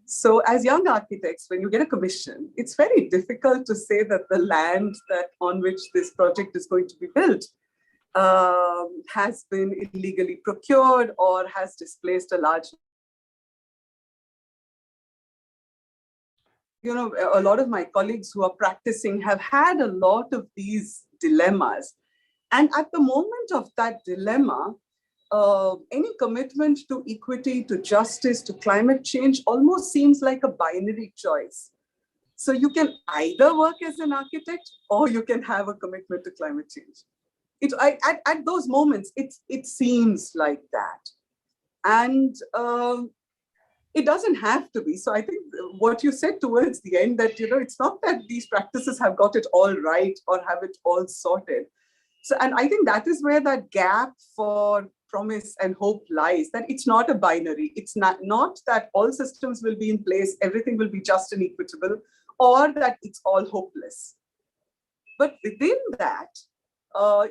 So as young architects, when you get a commission, it's very difficult to say that the land on which this project is going to be built has been illegally procured or has displaced a large. A lot of my colleagues who are practicing have had a lot of these dilemmas. And at the moment of that dilemma, any commitment to equity, to justice, to climate change almost seems like a binary choice. So you can either work as an architect or you can have a commitment to climate change. At those moments, it seems like that. And it doesn't have to be. So I think what you said towards the end, that it's not that these practices have got it all right or have it all sorted. So, and I think that is where that gap for promise and hope lies, that it's not a binary. It's not that all systems will be in place, everything will be just and equitable, or that it's all hopeless. But within that,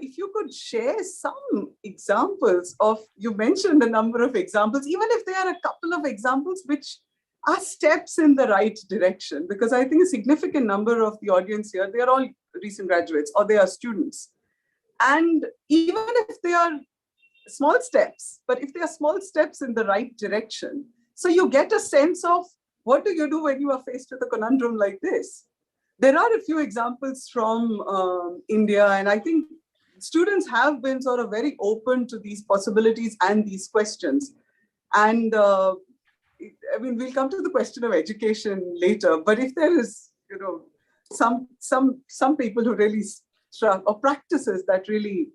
if you could share some examples of, you mentioned a number of examples, even if there are a couple of examples which are steps in the right direction, because I think a significant number of the audience here, they are all recent graduates or they are students. And even if they are small steps, but if they are small steps in the right direction, so you get a sense of what do you do when you are faced with a conundrum like this. There are a few examples from India, and I think students have been sort of very open to these possibilities and these questions. And I mean, we'll come to the question of education later, but if there is, some people who really struck, or practices that really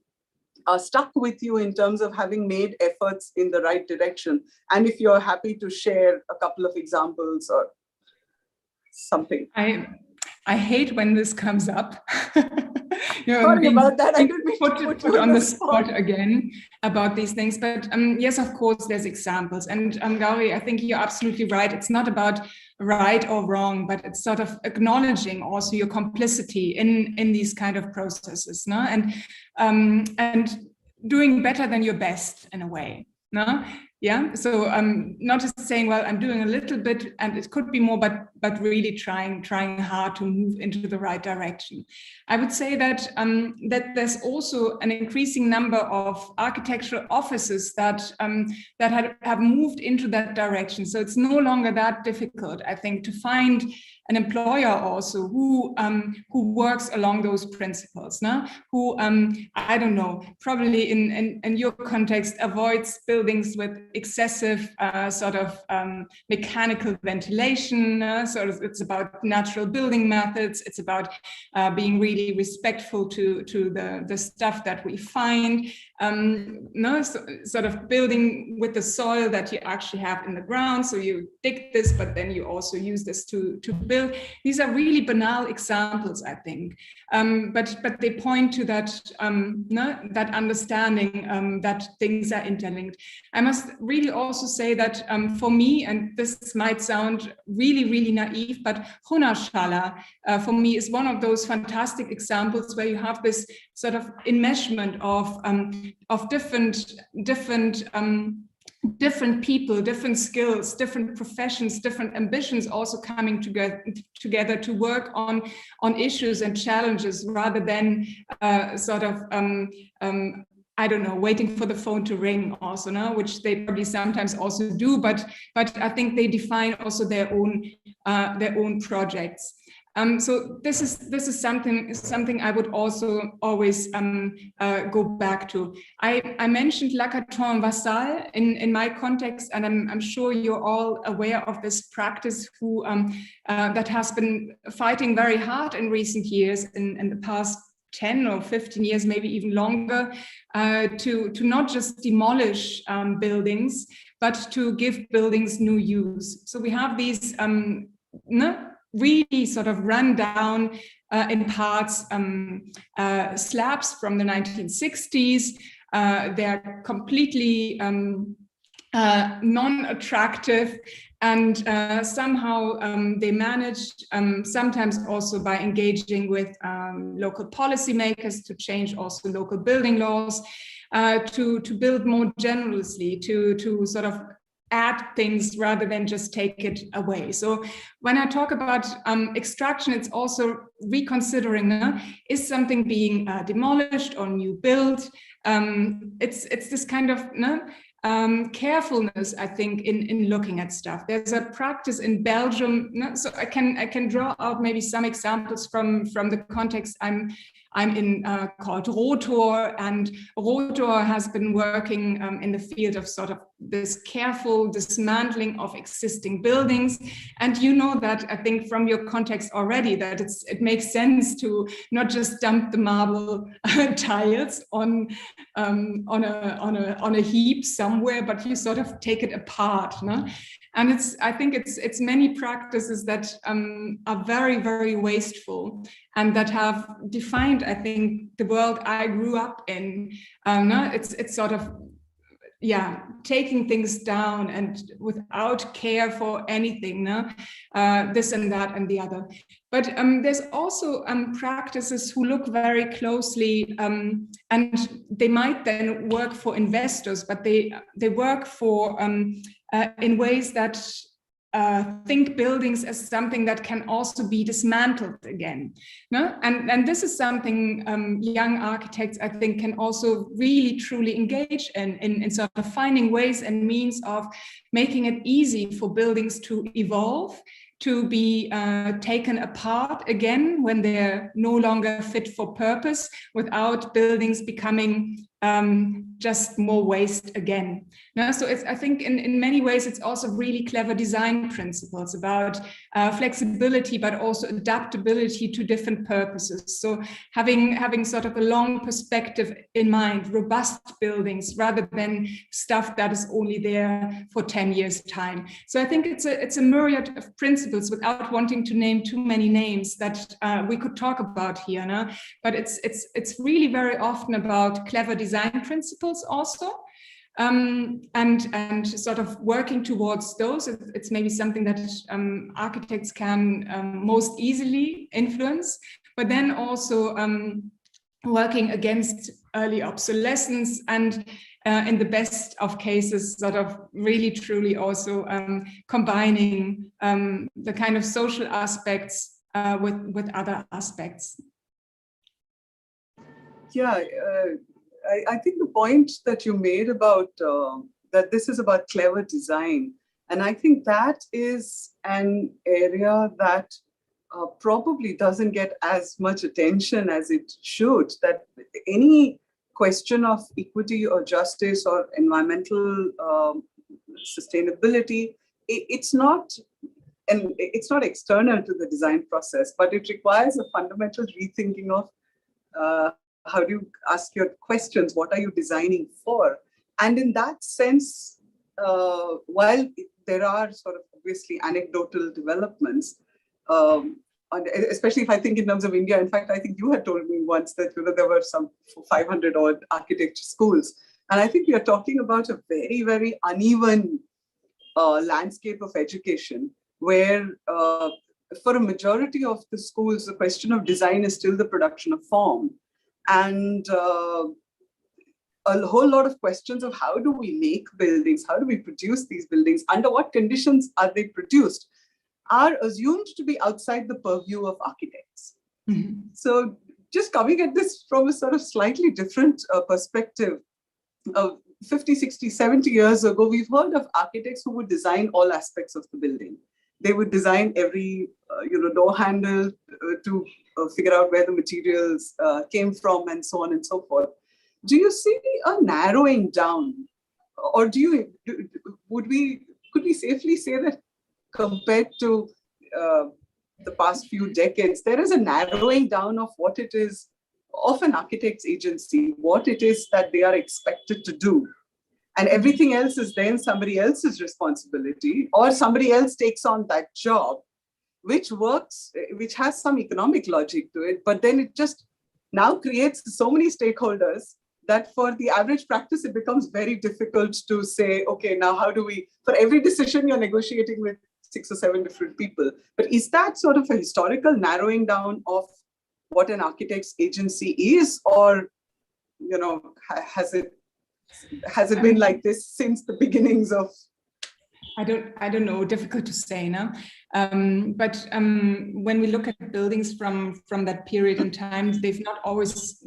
are stuck with you in terms of having made efforts in the right direction, and if you're happy to share a couple of examples or something. I hate when this comes up. Sorry about that. I didn't mean to put on the spot again about these things. But yes, of course, there's examples. And Gauri, I think you're absolutely right. It's not about right or wrong, but it's sort of acknowledging also your complicity in these kind of processes, no? And doing better than your best in a way, no? Yeah, so not just saying, well, I'm doing a little bit and it could be more, but really trying hard to move into the right direction. I would say that that there's also an increasing number of architectural offices that have moved into that direction. So it's no longer that difficult, I think, to find an employer also who works along those principles, no? Who I don't know, probably in your context avoids buildings with excessive sort of mechanical ventilation. So it's about natural building methods. It's about being really respectful to the stuff that we find. No, so, sort of building with the soil that you actually have in the ground. So you dig this, but then you also use this to build. These are really banal examples, I think, but they point to that that understanding that things are interlinked. I must really also say that for me, and this might sound really, really naive, but Hunashala for me is one of those fantastic examples where you have this sort of enmeshment of different people, different skills, different professions, different ambitions also coming together to work on issues and challenges rather than sort of I don't know, waiting for the phone to ring also, no? Which they probably sometimes also do, but I think they define also their own projects. So this is something I would also always go back to. I mentioned Lacaton Vassal in my context, and I'm sure you're all aware of this practice who that has been fighting very hard in recent years, in the past 10 or 15 years, maybe even longer, to not just demolish buildings, but to give buildings new use. So we have these really sort of run down in parts slabs from the 1960s. They're completely non-attractive, and somehow they managed, sometimes also by engaging with local policymakers, to change also local building laws, to build more generously, to sort of add things rather than just take it away. So when I talk about extraction, it's also reconsidering, is something being demolished or new built? It's this kind of carefulness, I think, in looking at stuff. There's a practice in Belgium, so I can draw out maybe some examples from the context I'm in, called Rotor, and Rotor has been working in the field of sort of this careful dismantling of existing buildings. And you know that, I think, from your context already, that it makes sense to not just dump the marble tiles on a heap somewhere, but you sort of take it apart. No? And I think it's many practices that are very, very wasteful, and that have defined, I think, the world I grew up in. It's sort of, taking things down and without care for anything, this and that and the other. But there's also practices who look very closely, and they might then work for investors, but they work for in ways that think buildings as something that can also be dismantled again. No? And this is something young architects, I think, can also really truly engage in sort of finding ways and means of making it easy for buildings to evolve, to be taken apart again when they're no longer fit for purpose, without buildings becoming just more waste again. Now, so I think in many ways it's also really clever design principles about flexibility, but also adaptability to different purposes. So having sort of a long perspective in mind, robust buildings rather than stuff that is only there for 10 years time. So I think it's a myriad of principles, without wanting to name too many names, that we could talk about here. No? But it's really very often about clever design principles also. And sort of working towards those. It's maybe something that architects can most easily influence, but then also working against early obsolescence, and in the best of cases, sort of really truly also combining the kind of social aspects with other aspects. Yeah, I think the point that you made about that this is about clever design, and I think that is an area that probably doesn't get as much attention as it should, that any question of equity or justice or environmental sustainability, it's not external to the design process, but it requires a fundamental rethinking of how do you ask your questions? What are you designing for? And in that sense, while there are sort of obviously anecdotal developments, especially if I think in terms of India, in fact, I think you had told me once that there were some 500 odd architecture schools. And I think we are talking about a very, very uneven landscape of education, where for a majority of the schools, the question of design is still the production of form. And a whole lot of questions of how do we make buildings, how do we produce these buildings, under what conditions are they produced, are assumed to be outside the purview of architects. Mm-hmm. So just coming at this from a sort of slightly different perspective, 50, 60, 70 years ago, we've heard of architects who would design all aspects of the building. They would design every door handle to figure out where the materials came from and so on and so forth. Do you see a narrowing down, or could we safely say that compared to the past few decades, there is a narrowing down of what it is of an architect's agency, what it is that they are expected to do. And everything else is then somebody else's responsibility, or somebody else takes on that job, which works, which has some economic logic to it, but then it just now creates so many stakeholders that for the average practice, it becomes very difficult to say, okay, now how do we, for every decision you're negotiating with 6 or 7 different people. But is that sort of a historical narrowing down of what an architect's agency is, or, has it been like this since the beginnings of? I don't know, difficult to say now. But when we look at buildings from that period in time, they're not always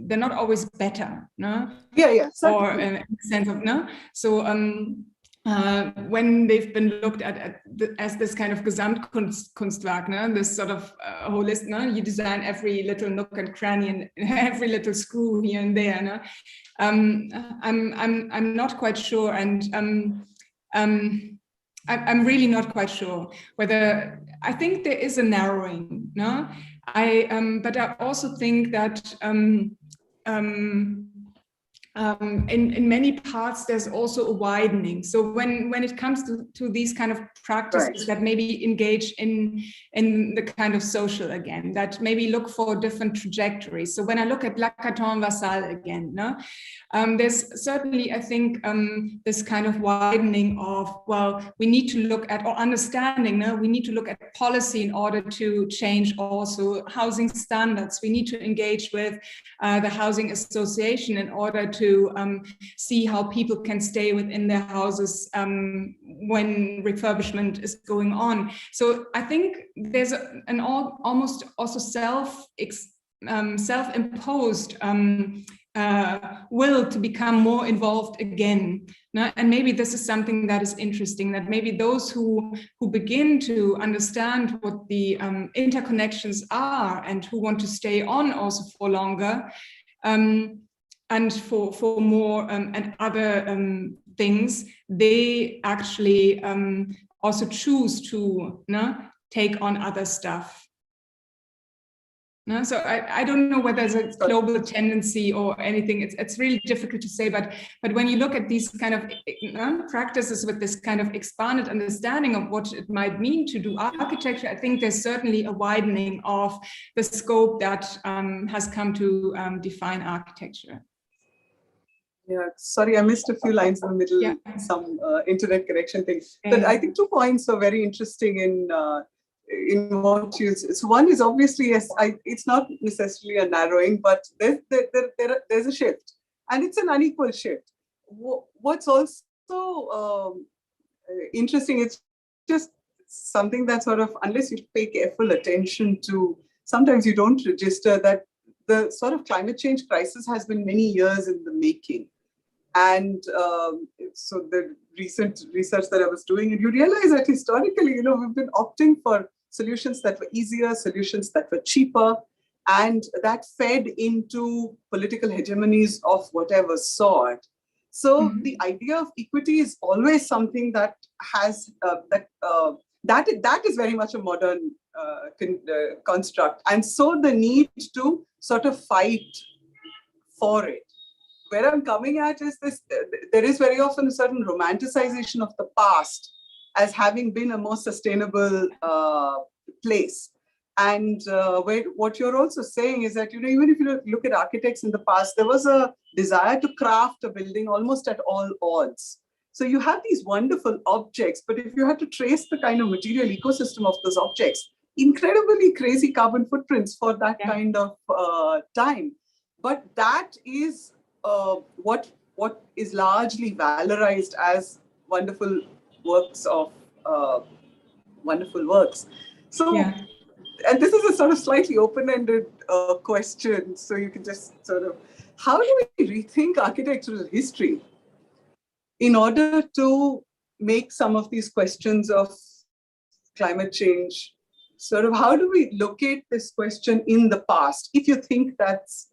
better, no? Yeah. Or in the sense of, no? So when they've been looked at as this kind of Gesamtkunstwerk, no? This sort of holistic, no? You design every little nook and cranny and every little screw here and there, no? I'm not quite sure, and I'm really not quite sure whether, I think there is a narrowing, no? But I also think that in many parts there's also a widening. So when it comes to these kind of practices, right, that maybe engage in the kind of social again, that maybe look for different trajectories. So when I look at Lacaton Vassal again, no, there's certainly, I think, this kind of widening of, well, we need to look at, or understanding, no, we need to look at policy in order to change also housing standards. We need to engage with the housing association in order to see how people can stay within their houses when refurbishment is going on. So I think there's an almost also self-imposed will to become more involved again. And maybe this is something that is interesting, that maybe those who begin to understand what the interconnections are and who want to stay on also for longer, and for more and other things, they actually also choose to take on other stuff. So I don't know whether there's a global tendency or anything. It's really difficult to say, but when you look at these kind of practices with this kind of expanded understanding of what it might mean to do architecture, I think there's certainly a widening of the scope that has come to define architecture. Yeah, sorry, I missed a few lines in the middle, some internet connection things. But I think 2 points are very interesting in what you said. So one is obviously, yes, it's not necessarily a narrowing, but there's a shift, and it's an unequal shift. What's also interesting, it's just something that sort of, unless you pay careful attention to, sometimes you don't register that the sort of climate change crisis has been many years in the making. And so the recent research that I was doing, and you realize that historically, we've been opting for solutions that were easier, solutions that were cheaper, and that fed into political hegemonies of whatever sort. So the idea of equity is always something that has that is very much a modern construct, and so the need to sort of fight for it. Where I'm coming at is this: there is very often a certain romanticization of the past as having been a more sustainable place. And what you're also saying is that, even if you look at architects in the past, there was a desire to craft a building almost at all odds. So you have these wonderful objects, but if you had to trace the kind of material ecosystem of those objects, incredibly crazy carbon footprints for that kind of time. But that is what is largely valorized as wonderful works of wonderful works. So, and this is a sort of slightly open-ended question. So you can just sort of, how do we rethink architectural history? in order to make some of these questions of climate change, sort of how do we locate this question in the past, if you think that's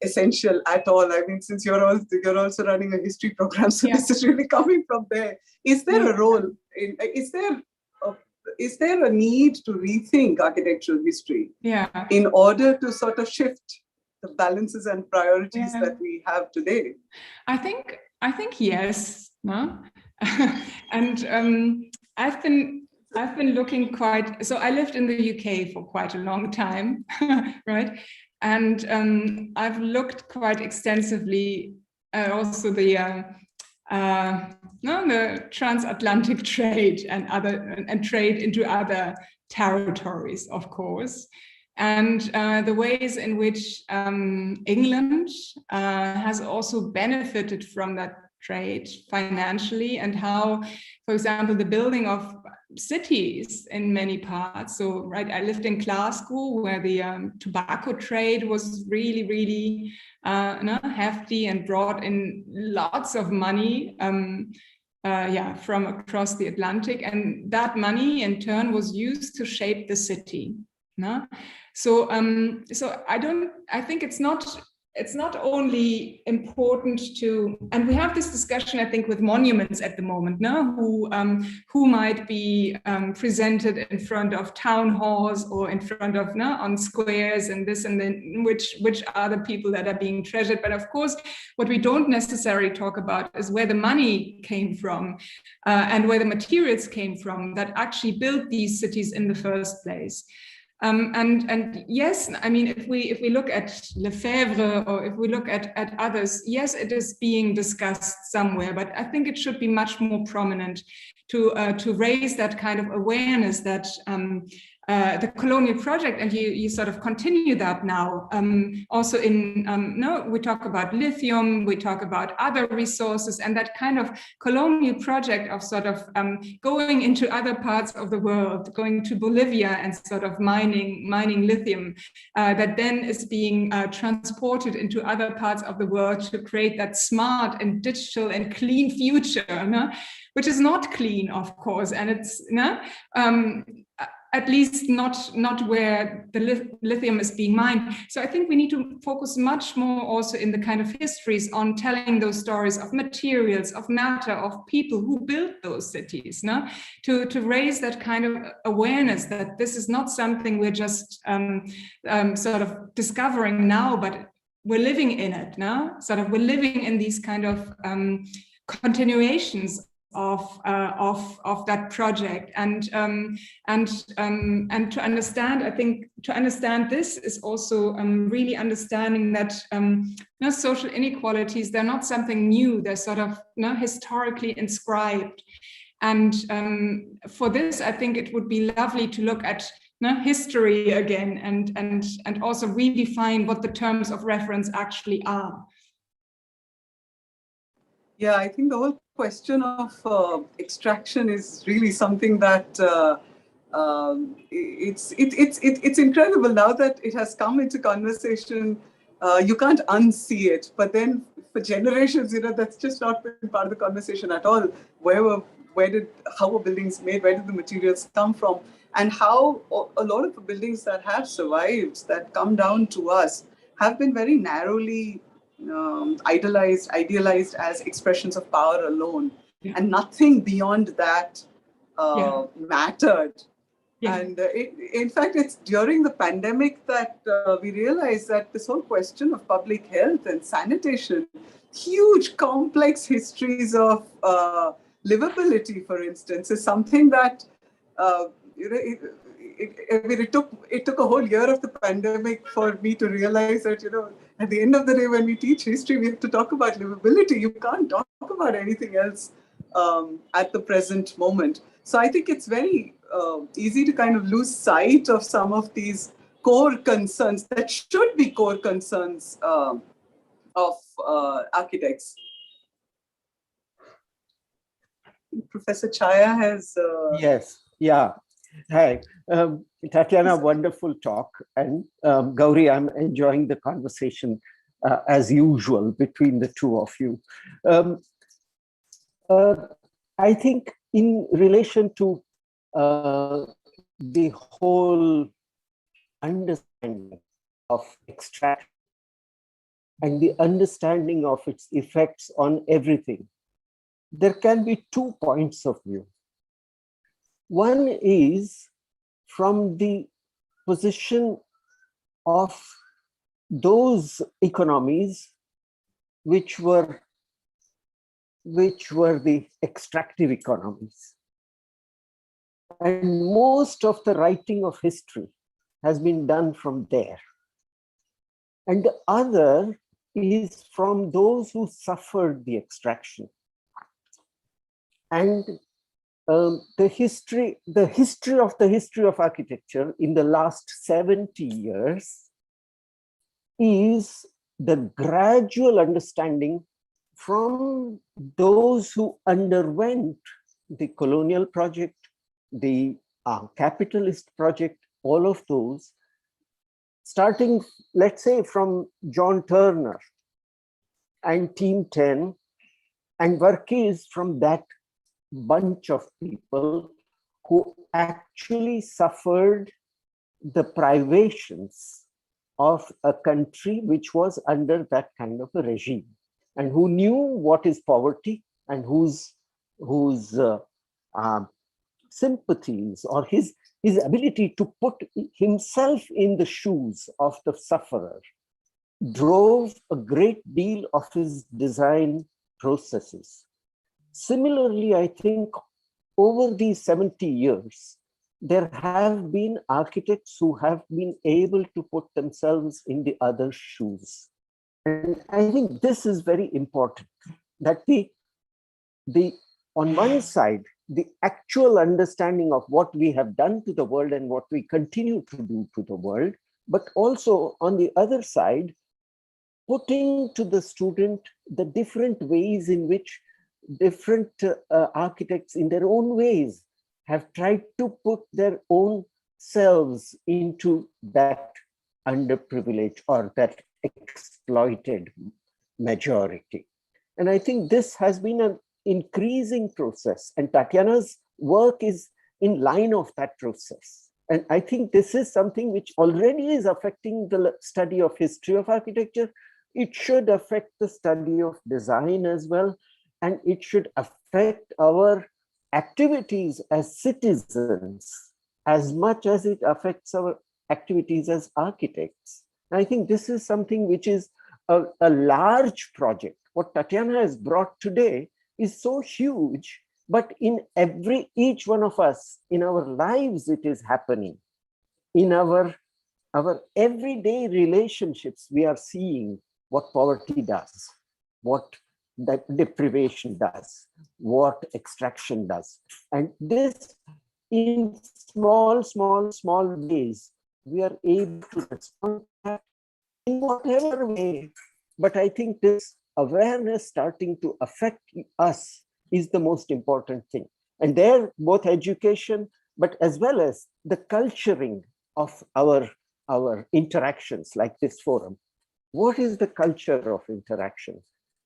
essential at all? I mean, since you're also running a history program, so this is really coming from there. Is there a role, is there a need to rethink architectural history in order to sort of shift the balances and priorities that we have today? I think yes, no? And I've been looking quite, so I lived in the UK for quite a long time, right? And I've looked quite extensively at also the transatlantic trade and trade into other territories, of course, and the ways in which England has also benefited from that trade financially, and how, for example, the building of cities in many parts. So, right, I lived in Glasgow, where the tobacco trade was really, really hefty and brought in lots of money from across the Atlantic, and that money in turn was used to shape the city. No? So I think it's not only important to, and we have this discussion, I think, with monuments at the moment, no? Who might be presented in front of town halls or in front of on squares and this, and then which are the people that are being treasured. But of course, what we don't necessarily talk about is where the money came from and where the materials came from that actually built these cities in the first place. And yes, I mean, if we look at Lefebvre, or if we look at others, yes, it is being discussed somewhere, but I think it should be much more prominent to raise that kind of awareness that the colonial project, and you sort of continue that now, also in, we talk about lithium, we talk about other resources, and that kind of colonial project of sort of going into other parts of the world, going to Bolivia and sort of mining lithium, that then is being transported into other parts of the world to create that smart and digital and clean future, which is not clean, of course, and it's at least not where the lithium is being mined. So I think we need to focus much more also in the kind of histories on telling those stories of materials, of matter, of people who built those cities, to raise that kind of awareness that this is not something we're just sort of discovering now, but we're living in it now. Sort of we're living in these kind of continuations of that project, and to understand, I think to understand this is also really understanding that social inequalities, they're not something new, they're sort of historically inscribed, and for this I think it would be lovely to look at history again and also redefine what the terms of reference actually are. Yeah, I think the whole question of extraction is really something that it's incredible now that it has come into conversation. You can't unsee it, but then for generations, that's just not been part of the conversation at all. How were buildings made? Where did the materials come from? And how a lot of the buildings that have survived, that come down to us, have been very narrowly idealized as expressions of power alone, and nothing beyond that mattered. And in fact, it's during the pandemic that we realized that this whole question of public health and sanitation, huge complex histories of livability, for instance, is something that it took a whole year of the pandemic for me to realize that, at the end of the day, when we teach history, we have to talk about livability. You can't talk about anything else at the present moment. So I think it's very easy to kind of lose sight of some of these core concerns that should be core concerns of architects. Professor Chaya has... Yes, yeah. Hi, Tatjana, wonderful talk. And Gauri, I'm enjoying the conversation as usual, between the two of you. I think in relation to the whole understanding of extraction and the understanding of its effects on everything, there can be 2 points of view. One is from the position of those economies which were the extractive economies. And most of the writing of history has been done from there. And the other is from those who suffered the extraction. And the history of architecture in the last 70 years is the gradual understanding from those who underwent the colonial project, the capitalist project, all of those, starting, let's say, from John Turner and Team 10, and Varghese from that bunch of people who actually suffered the privations of a country which was under that kind of a regime, and who knew what is poverty, and whose sympathies or his ability to put himself in the shoes of the sufferer drove a great deal of his design processes. Similarly, I think over these 70 years, there have been architects who have been able to put themselves in the other's shoes. And I think this is very important, that on one side, the actual understanding of what we have done to the world and what we continue to do to the world, but also on the other side, putting to the student the different ways in which different architects in their own ways have tried to put their own selves into that underprivileged or that exploited majority. And I think this has been an increasing process, and Tatjana's work is in line of that process. And I think this is something which already is affecting the study of history of architecture. It should affect the study of design as well, and it should affect our activities as citizens as much as it affects our activities as architects. And I think this is something which is a large project. What Tatjana has brought today is so huge, but in each one of us, in our lives, it is happening. In our everyday relationships, we are seeing what poverty does, what that deprivation does, what extraction does. And this, in small ways, we are able to respond to that in whatever way. But I think this awareness starting to affect us is the most important thing. And there, both education, but as well as the culturing of our interactions like this forum. What is the culture of interaction?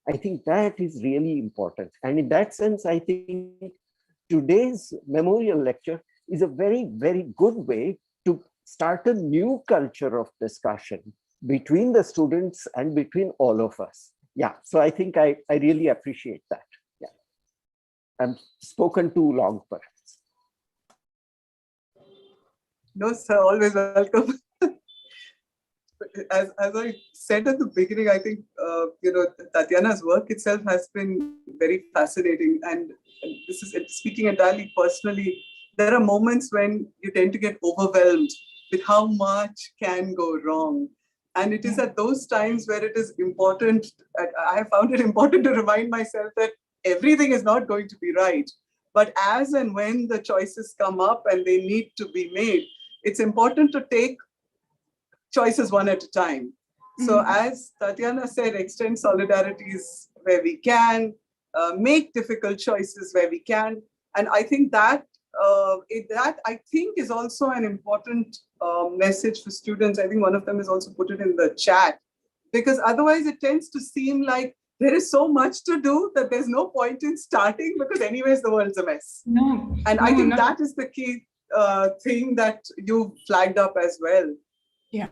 I think that is really important. And in that sense, I think today's memorial lecture is a very, very good way to start a new culture of discussion between the students and between all of us. Yeah, so I think I really appreciate that. Yeah, I've spoken too long, perhaps. No, sir, always welcome. As I said at the beginning, I think Tatjana's work itself has been very fascinating, and this is speaking entirely personally. There are moments when you tend to get overwhelmed with how much can go wrong, and it is at those times where it is important. I have found it important to remind myself that everything is not going to be right, but as and when the choices come up and they need to be made, it's important to take choices one at a time. So as Tatjana said, extend solidarities where we can, make difficult choices where we can. And I think that I think is also an important message for students. I think one of them has also put it in the chat, Because otherwise it tends to seem like there is so much to do that there's no point in starting, because anyways the world's a mess. No. And no, I think no. that is the key thing that you flagged up as well. Yeah,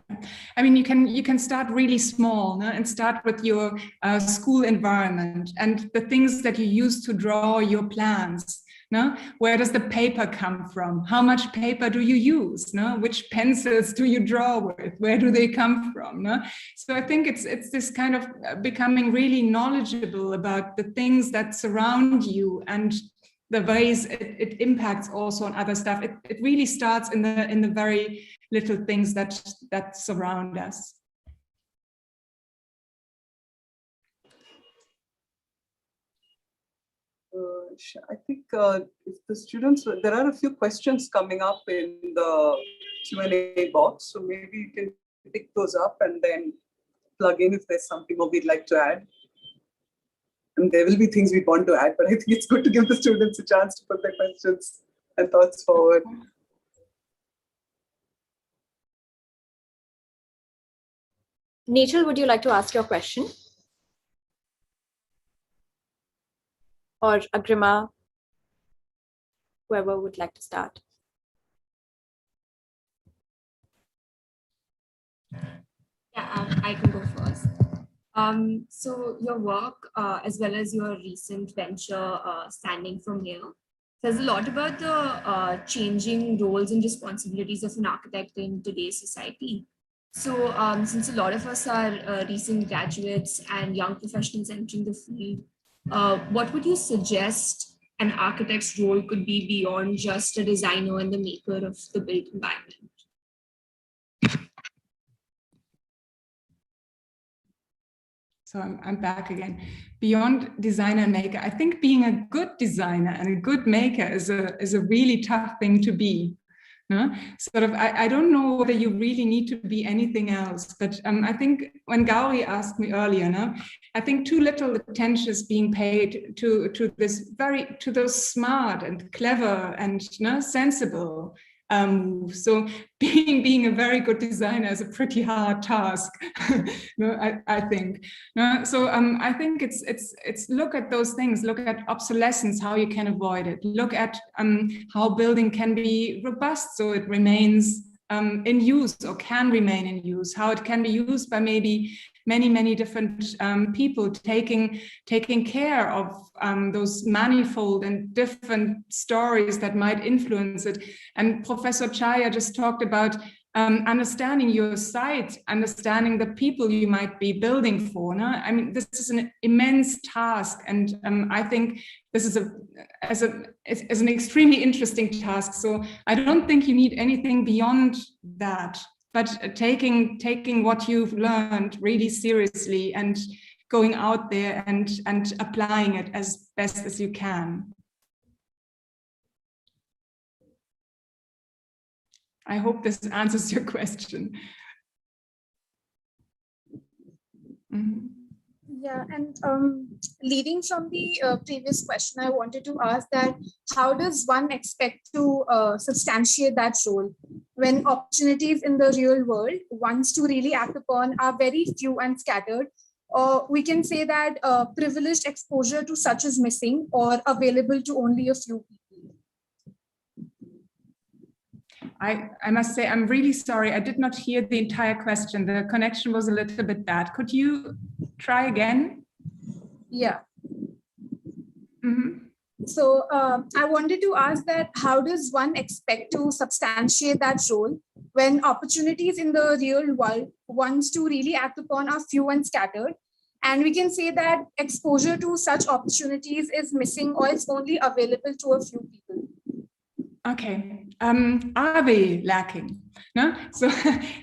I mean, you can start really small, no? And start with your school environment and the things that you use to draw your plans. No? Where does the paper come from? How much paper do you use? No? Which pencils do you draw with? Where do they come from? No? So I think it's this kind of becoming really knowledgeable about the things that surround you and the ways it impacts also on other stuff. It really starts in the very little things that surround us. I think if the students, there are a few questions coming up in the Q&A box, so maybe you can pick those up and then plug in if there's something more we'd like to add. And there will be things we want to add, but I think it's good to give the students a chance to put their questions and thoughts forward. Nachal, would you like to ask your question? Or Agrima, whoever would like to start. Yeah, I can go first. So your work, as well as your recent venture, Standing From Here, says a lot about the changing roles and responsibilities of an architect in today's society. So since a lot of us are recent graduates and young professionals entering the field, what would you suggest an architect's role could be beyond just a designer and the maker of the built environment? So I'm back again. Beyond designer and maker, I think being a good designer and a good maker is a really tough thing to be. No? Sort of, I don't know whether you really need to be anything else, but I think when Gauri asked me earlier, no, I think too little attention is being paid to those smart and clever and sensible. So being a very good designer is a pretty hard task. I think. So I think it's look at those things. Look at obsolescence, how you can avoid it. Look at how building can be robust so it remains in use or can remain in use. How it can be used by maybe many different people taking care of those manifold and different stories that might influence it. And Professor Chaya just talked about understanding your site, understanding the people you might be building for. No? I mean, this is an immense task, and I think this is an extremely interesting task. So I don't think you need anything beyond that. But taking what you've learned really seriously and going out there and applying it as best as you can. I hope this answers your question. Mm-hmm. Yeah, and leading from the previous question, I wanted to ask that how does one expect to substantiate that role when opportunities in the real world, ones to really act upon, are very few and scattered? Or we can say that privileged exposure to such is missing or available to only a few people. I must say, I'm really sorry. I did not hear the entire question. The connection was a little bit bad. Could you try again? Yeah. Mm-hmm. So I wanted to ask that how does one expect to substantiate that role when opportunities in the real world, ones to really act upon, are few and scattered? And we can say that exposure to such opportunities is missing or it's only available to a few people. Okay, are they lacking? No, so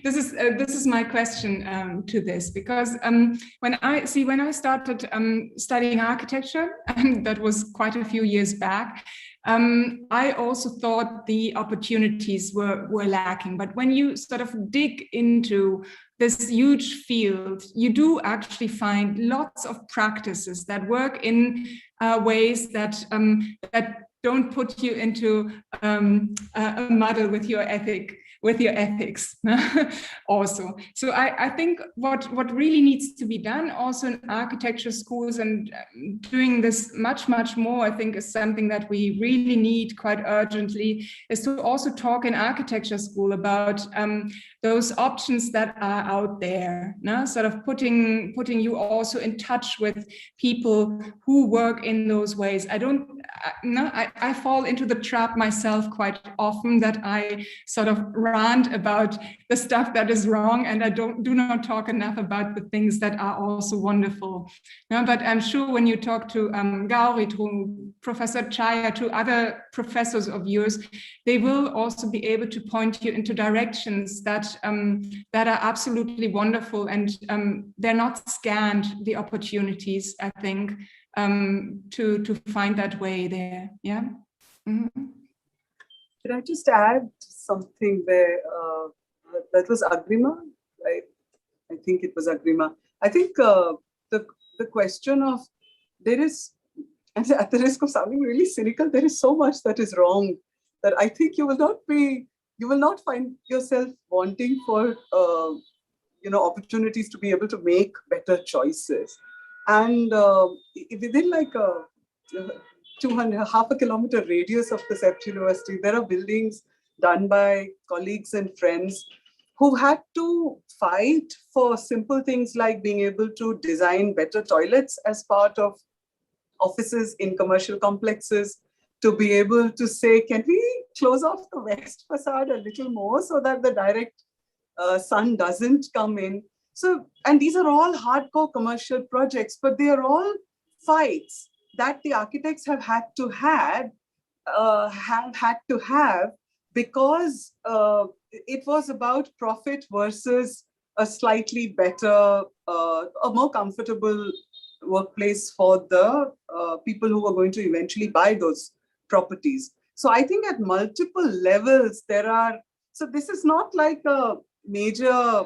this is my question to this, because when I started studying architecture, and that was quite a few years back, I also thought the opportunities were lacking. But when you sort of dig into this huge field, you do actually find lots of practices that work in ways that don't put you into a muddle with your ethic. with your ethics also. So I think what really needs to be done also in architecture schools, and doing this much more, I think, is something that we really need quite urgently, is to also talk in architecture school about those options that are out there, no? Sort of putting you also in touch with people who work in those ways. I fall into the trap myself quite often, that I sort of rant about the stuff that is wrong, and I do not talk enough about the things that are also wonderful. No, but I'm sure when you talk to Gauri, to Professor Chaya, to other professors of yours, they will also be able to point you into directions that that are absolutely wonderful, and they're not scanned, the opportunities, I think, to find that way there. Yeah. Mm-hmm. Could I just add something there? That was Agrima, right? I think it was Agrima. I think the question of, there is, and at the risk of sounding really cynical, there is so much that is wrong that I think you will not find yourself wanting for opportunities to be able to make better choices. And within like a 200, half a kilometer radius of the CEPT University, there are buildings done by colleagues and friends who had to fight for simple things like being able to design better toilets as part of offices in commercial complexes, to be able to say, can we close off the west facade a little more so that the direct sun doesn't come in? So, and these are all hardcore commercial projects, but they are all fights that the architects have had to have because it was about profit versus a slightly better, a more comfortable workplace for the people who are going to eventually buy those properties. So I think at multiple levels there are, so this is not like a major,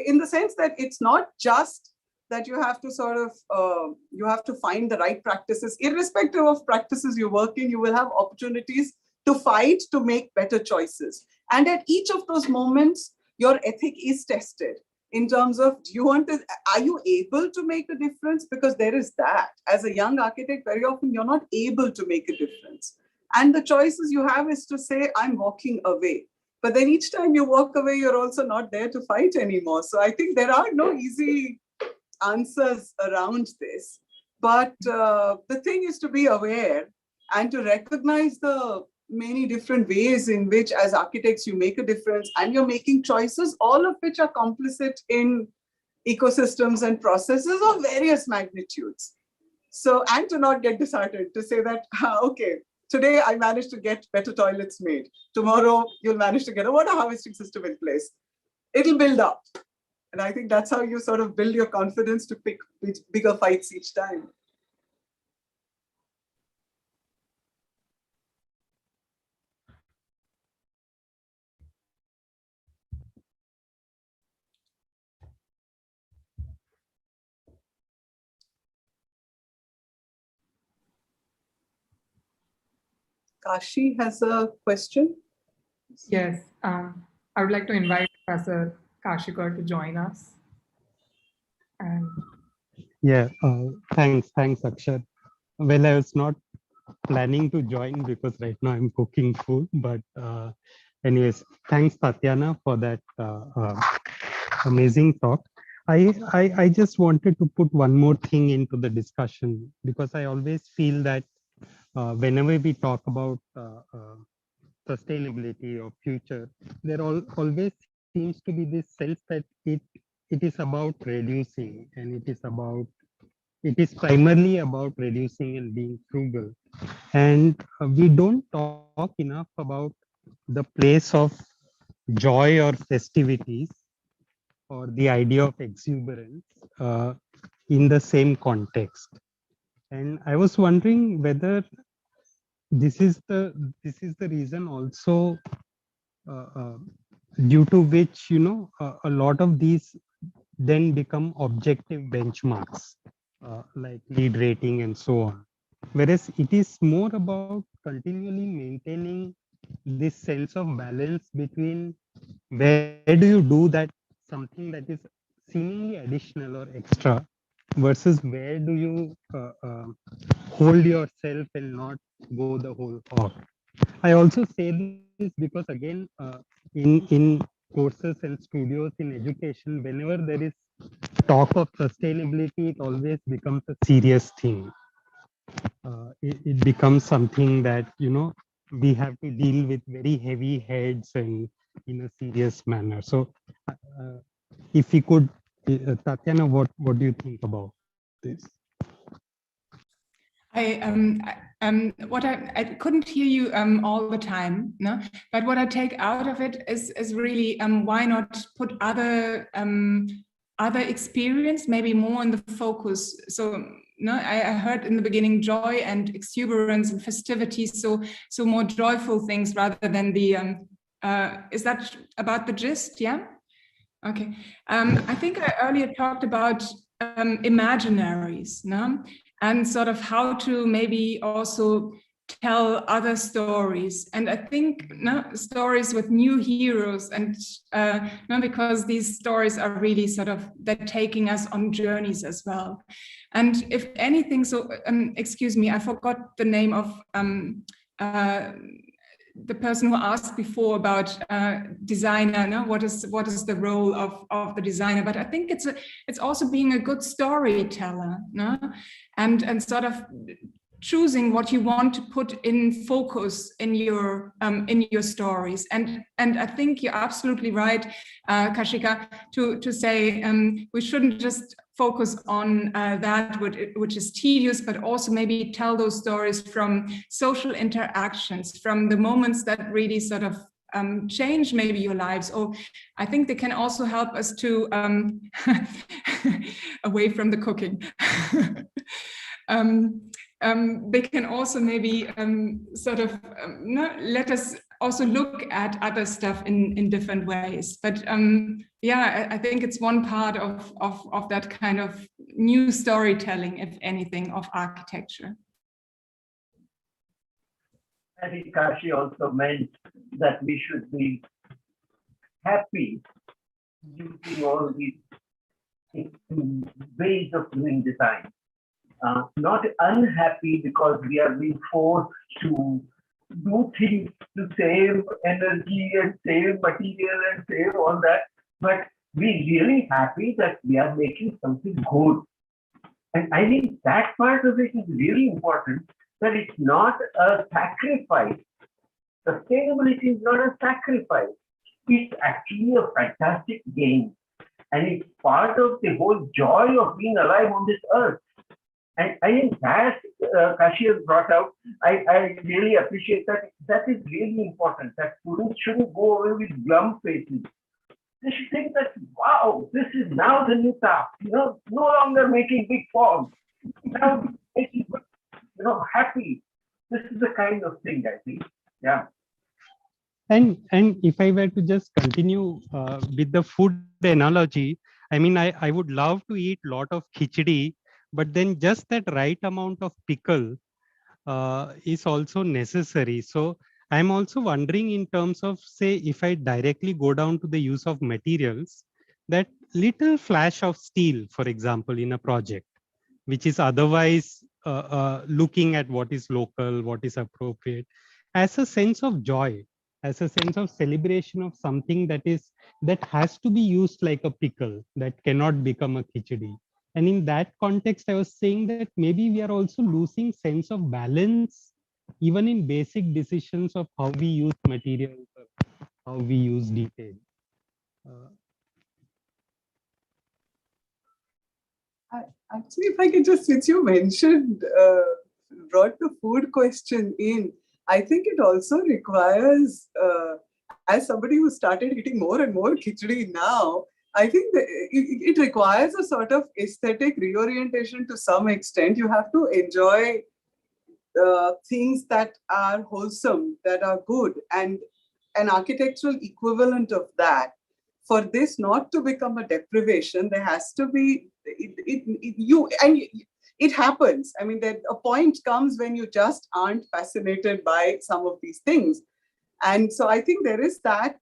in the sense that it's not just that you have to sort of, you have to find the right practices. Irrespective of practices you work in, you will have opportunities to fight to make better choices. And at each of those moments, your ethic is tested in terms of, do you want to, are you able to make a difference? Because there is that. As a young architect, very often you're not able to make a difference. And the choices you have is to say, I'm walking away. But then each time you walk away, you're also not there to fight anymore. So I think there are no easy answers around this. But the thing is to be aware and to recognize the many different ways in which as architects you make a difference, and you're making choices, all of which are complicit in ecosystems and processes of various magnitudes. So, and to not get disheartened, to say that, okay, today I managed to get better toilets made. Tomorrow you'll manage to get a water harvesting system in place. It'll build up. And I think that's how you sort of build your confidence to pick bigger fights each time. Kashi has a question. Yes, I would like to invite Professor Kashikar to join us. And yeah, thanks, Akshat. Well, I was not planning to join because right now I'm cooking food, but anyways, thanks Tatjana for that amazing talk. I just wanted to put one more thing into the discussion, because I always feel that whenever we talk about sustainability or future, there always seems to be this sense that it is about reducing, and it is primarily about reducing and being frugal. And we don't talk enough about the place of joy or festivities, or the idea of exuberance in the same context. And I was wondering whether this is the reason also due to which, you know, a lot of these then become objective benchmarks, like lead rating and so on. Whereas it is more about continually maintaining this sense of balance between where do you do that something that is seemingly additional or extra versus where do you hold yourself and not go the whole hog. I also say this because again, in courses and studios in education, whenever there is talk of sustainability, it always becomes a serious thing. It becomes something that we have to deal with very heavy heads and in a serious manner. So, if we could, Tatjana, what do you think about this? I couldn't hear you all the time, no. But what I take out of it is really why not put other experience maybe more in the focus. So no, I heard in the beginning joy and exuberance and festivities. So more joyful things rather than the. Is that about the gist? Yeah. Okay. I think I earlier talked about imaginaries, no? And sort of how to maybe also tell other stories. And I think stories with new heroes and because these stories are really sort of, they're taking us on journeys as well. And if anything, so excuse me, I forgot the name of the person who asked before about designer, no? What is the role of the designer? But I think it's also being a good storyteller, no? And sort of choosing what you want to put in focus in your stories. And I think you're absolutely right, Kashika, to say we shouldn't just focus on that which is tedious, but also maybe tell those stories from social interactions, from the moments that really sort of change maybe your lives. Or I think they can also help us to away from the cooking. They can also maybe sort of let us also look at other stuff in different ways. But yeah, I think it's one part of that kind of new storytelling, if anything, of architecture. I think Kashi also meant that we should be happy using all these ways of doing design. Not unhappy because we are being forced to do things to save energy and save material and save all that, but we're really happy that we are making something good. And I think that part of it is really important, that it's not a sacrifice. Sustainability is not a sacrifice. It's actually a fantastic gain. And it's part of the whole joy of being alive on this earth. And I think that Kashi has brought out, I really appreciate that. That is really important, that students shouldn't go away with glum faces. They should think that, wow, this is now the new task, no longer making big forms, now making, happy. This is the kind of thing, I think, yeah. And if I were to just continue with the food analogy, I mean, I would love to eat a lot of khichdi, but then just that right amount of pickle is also necessary. So I'm also wondering in terms of, say, if I directly go down to the use of materials, that little flash of steel, for example, in a project, which is otherwise looking at what is local, what is appropriate, as a sense of joy, as a sense of celebration of something that has to be used like a pickle, that cannot become a khichdi. And in that context, I was saying that maybe we are also losing sense of balance, even in basic decisions of how we use materials or how we use detail. Actually, if I could just, since you mentioned, brought the food question in, I think it also requires, as somebody who started eating more and more khichdi now, I think that it requires a sort of aesthetic reorientation to some extent. You have to enjoy things that are wholesome, that are good, and an architectural equivalent of that. For this not to become a deprivation, there has to be, it happens. I mean, a point comes when you just aren't fascinated by some of these things. And so I think there is that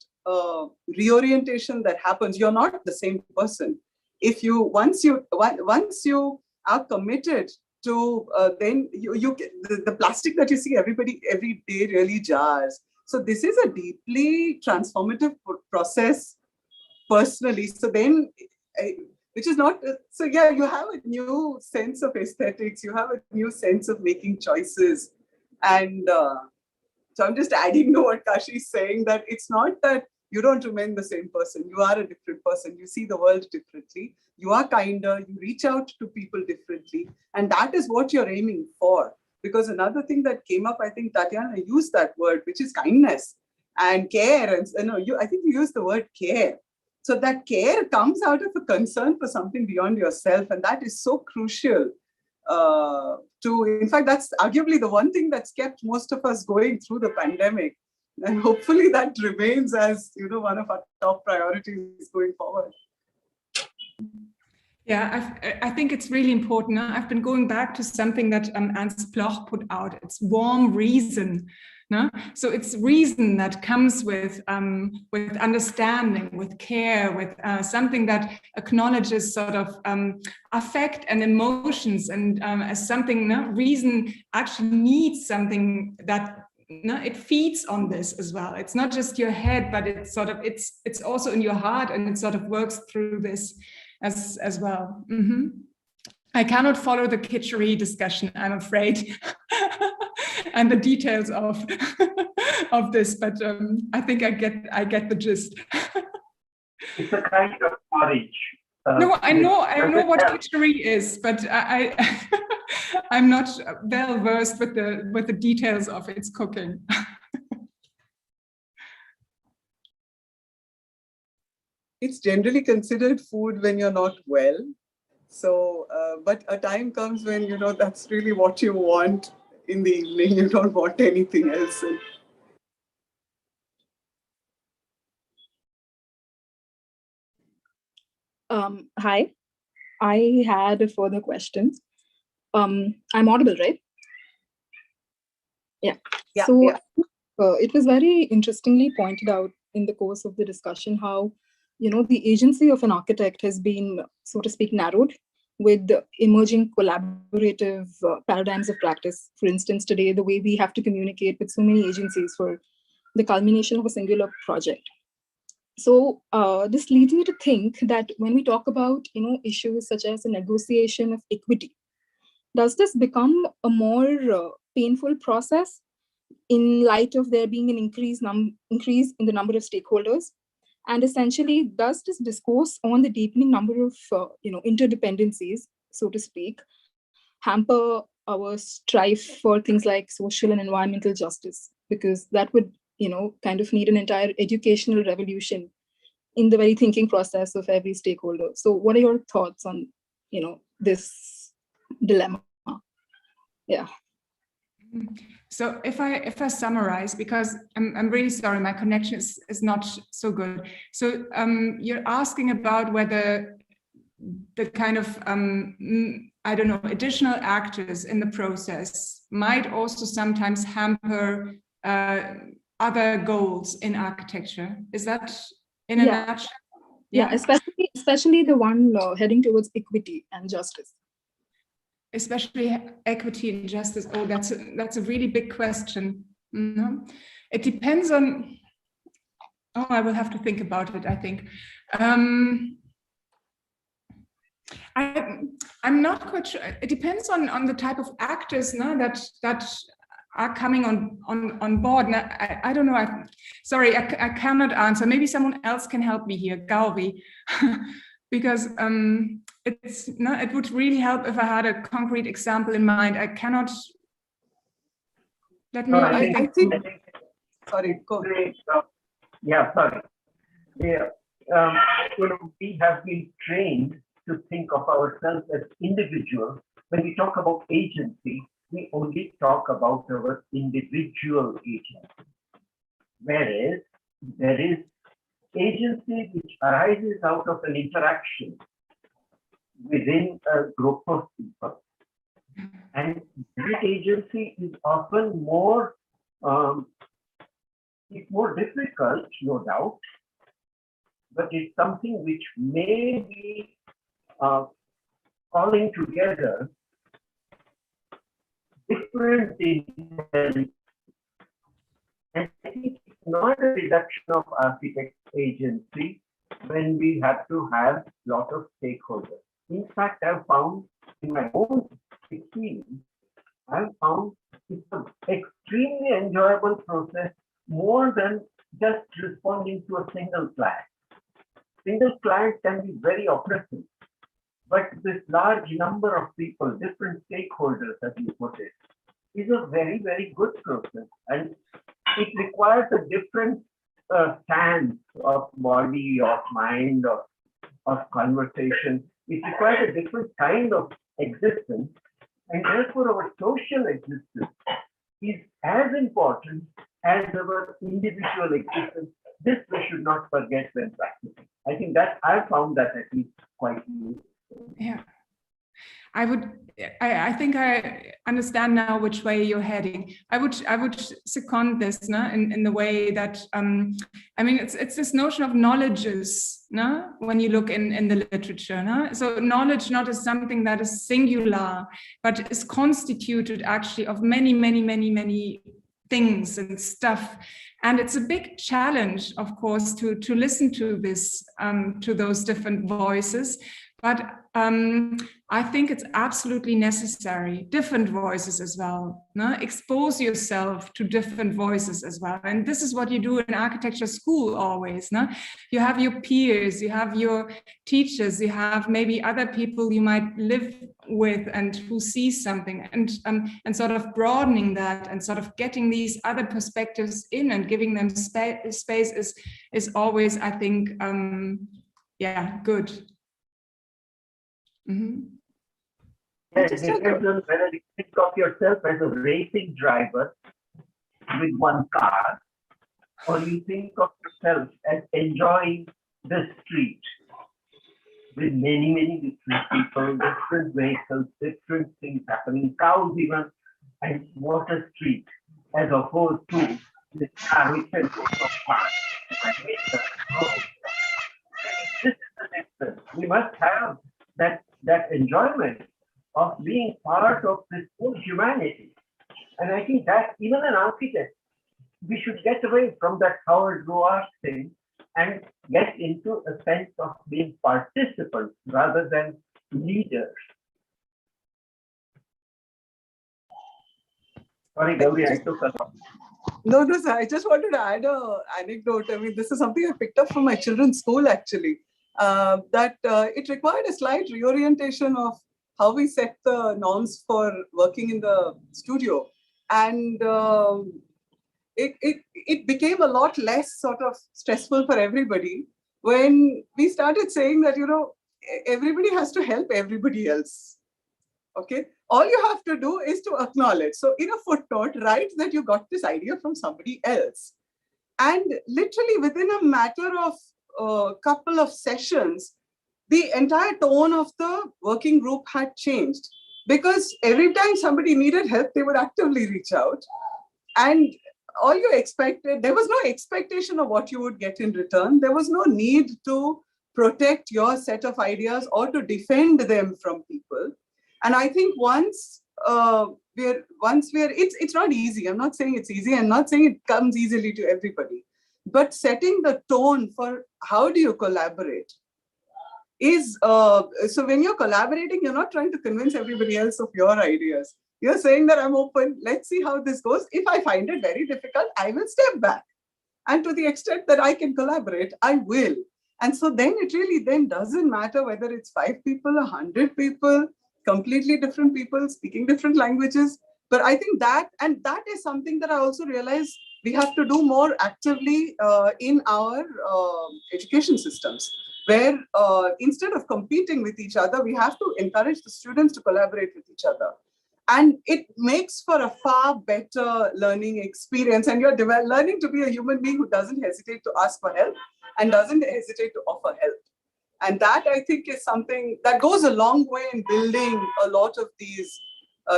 reorientation that happens. You're not the same person. If you once you are committed to, then you get the plastic that you see everybody every day really jars. So this is a deeply transformative process personally. So then, which is not, so yeah, you have a new sense of aesthetics, you have a new sense of making choices. And so I'm just adding to what Kashi is saying, that it's not that you don't remain the same person. You are a different person. You see the world differently. You are kinder. You reach out to people differently. And that is what you're aiming for. Because another thing that came up, I think Tatjana used that word, which is kindness and care. And I think you used the word care. So that care comes out of a concern for something beyond yourself. And that is so crucial. In fact, that's arguably the one thing that's kept most of us going through the pandemic. And hopefully that remains as, one of our top priorities going forward. Yeah, I think it's really important. I've been going back to something that Ernst Bloch put out. It's warm reason. No? So it's reason that comes with understanding, with care, with something that acknowledges sort of affect and emotions, and as something, reason actually needs something that it feeds on this as well. It's not just your head, but it's sort of it's also in your heart, and it sort of works through this as well. Mm-hmm. I cannot follow the kitchery discussion, I'm afraid, and the details of of this, but I think I get the gist. It's a kind of porridge. No, I know what kitchery is, but I'm not well versed with the details of its cooking. It's generally considered food when you're not well. So, but a time comes when, that's really what you want in the evening. You don't want anything else. Hi, I had a further question. I'm audible, right? Yeah. So yeah. It was very interestingly pointed out in the course of the discussion how, the agency of an architect has been, so to speak, narrowed with the emerging collaborative paradigms of practice. For instance, today, the way we have to communicate with so many agencies for the culmination of a singular project. So this leads me to think that when we talk about, issues such as the negotiation of equity, does this become a more painful process in light of there being an increase in the number of stakeholders? And essentially, does this discourse on the deepening number of interdependencies, so to speak, hamper our strife for things like social and environmental justice? Because that would, kind of need an entire educational revolution in the very thinking process of every stakeholder. So what are your thoughts on, this dilemma? Yeah. So if I summarize, because I'm really sorry, my connection is not so good. So you're asking about whether the kind of, I don't know, additional actors in the process might also sometimes hamper other goals in architecture. Is that in a nutshell? Yeah, especially the one heading towards equity and justice. Especially equity and justice. Oh, that's a really big question. Mm-hmm. It depends on. Oh, I will have to think about it, I think. I'm not quite sure. It depends on the type of actors that are coming on board. And I don't know. Sorry, I cannot answer. Maybe someone else can help me here, Gauri, because it would really help if I had a concrete example in mind. I cannot. Let me. I think. Sorry, go. Yeah, sorry. Yeah, we have been trained to think of ourselves as individuals. When we talk about agency, we only talk about our individual agency. Whereas there is agency which arises out of an interaction within a group of people. And that agency is often more It's more difficult, no doubt, but it's something which may be calling together different intelligence. And I think it's not a reduction of architect agency when we have to have a lot of stakeholders. In fact, I've found in my own experience, I've found it's an extremely enjoyable process, more than just responding to a single client. Single client can be very oppressive, but this large number of people, different stakeholders, as you put it, is a very, very good process. And it requires a different stance of body, of mind, of conversation. It requires a different kind of existence. And therefore, our social existence is as important as our individual existence. This we should not forget when practicing. I think that I found that at least quite useful. Yeah. I think I understand now which way you're heading. I would second this, no? in the way that I mean it's this notion of knowledges, no? When you look in the literature, no? So knowledge not as something that is singular, but is constituted actually of many things and stuff. And it's a big challenge, of course, to listen to this, to those different voices. But I think it's absolutely necessary, different voices as well. No? Expose yourself to different voices as well. And this is what you do in architecture school always. No? You have your peers, you have your teachers, you have maybe other people you might live with and who see something, and sort of broadening that and sort of getting these other perspectives in and giving them space is always, I think, yeah, good. Mm-hmm. Yeah, it depends on whether you think of yourself as a racing driver with one car, or you think of yourself as enjoying the street with many different people, different vehicles, different things happening, cows even, and what a street, as opposed to the car which can go so fast. This is the difference. We must have that enjoyment of being part of this whole humanity. And I think that even an architect, we should get away from that Howard Roark thing and get into a sense of being participants rather than leaders. Sorry, Gauri, I took a lot. No, I just wanted to add an anecdote. I mean, this is something I picked up from my children's school, actually. That it required a slight reorientation of how we set the norms for working in the studio. And it became a lot less sort of stressful for everybody when we started saying that, you know, everybody has to help everybody else. Okay, all you have to do is to acknowledge. So in a footnote, write that you got this idea from somebody else. And literally within a matter of a couple of sessions, the entire tone of the working group had changed, because every time somebody needed help, they would actively reach out. And all you expected, there was no expectation of what you would get in return. There was no need to protect your set of ideas or to defend them from people. And I think once we're, it's not easy. I'm not saying it's easy. I'm not saying it comes easily to everybody. But setting the tone for how do you collaborate is, so when you're collaborating, you're not trying to convince everybody else of your ideas. You're saying that I'm open, let's see how this goes. If I find it very difficult, I will step back. And to the extent that I can collaborate, I will. And so then it really then doesn't matter whether it's 5 people, 100 people, completely different people speaking different languages. But I think that, and that is something that I also realize we have to do more actively in our education systems, where instead of competing with each other, we have to encourage the students to collaborate with each other. And it makes for a far better learning experience. And you're learning to be a human being who doesn't hesitate to ask for help and doesn't hesitate to offer help. And that, I think, is something that goes a long way in building a lot of these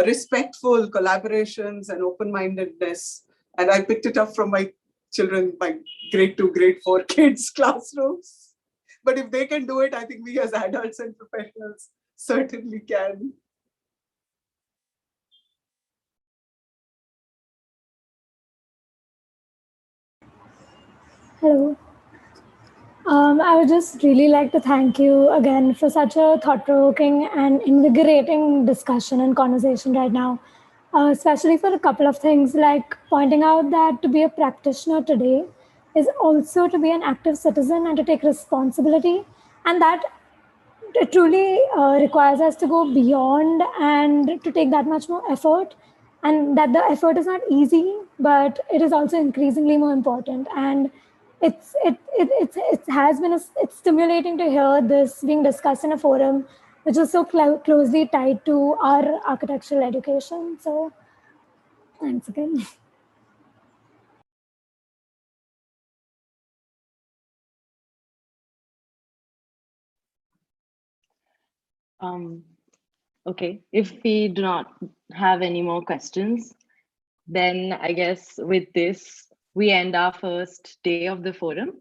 respectful collaborations and open-mindedness. And I picked it up from my children, my grade 2, grade 4 kids' classrooms. But if they can do it, I think we as adults and professionals certainly can. Hello. I would just really like to thank you again for such a thought-provoking and invigorating discussion and conversation right now, especially for a couple of things like pointing out that to be a practitioner today is also to be an active citizen and to take responsibility, and that it truly requires us to go beyond and to take that much more effort, and that the effort is not easy, but it is also increasingly more important. And it's stimulating to hear this being discussed in a forum which is so closely tied to our architectural education. So thanks again. Okay, if we do not have any more questions, then I guess with this, we end our first day of the forum.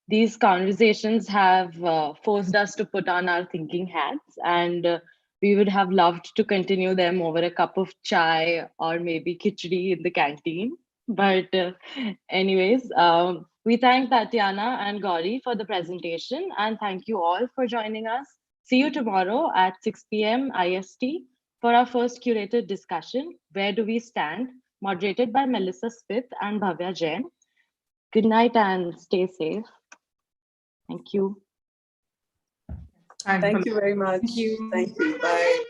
These conversations have forced us to put on our thinking hats, and we would have loved to continue them over a cup of chai or maybe khichdi in the canteen. But anyways, we thank Tatjana and Gauri for the presentation, and thank you all for joining us. See you tomorrow at 6 p.m. IST for our first curated discussion, Where Do We Stand?, moderated by Melissa Smith and Bhavya Jain. Good night and stay safe. Thank you. Thank you very much. Thank you. Thank you. Bye.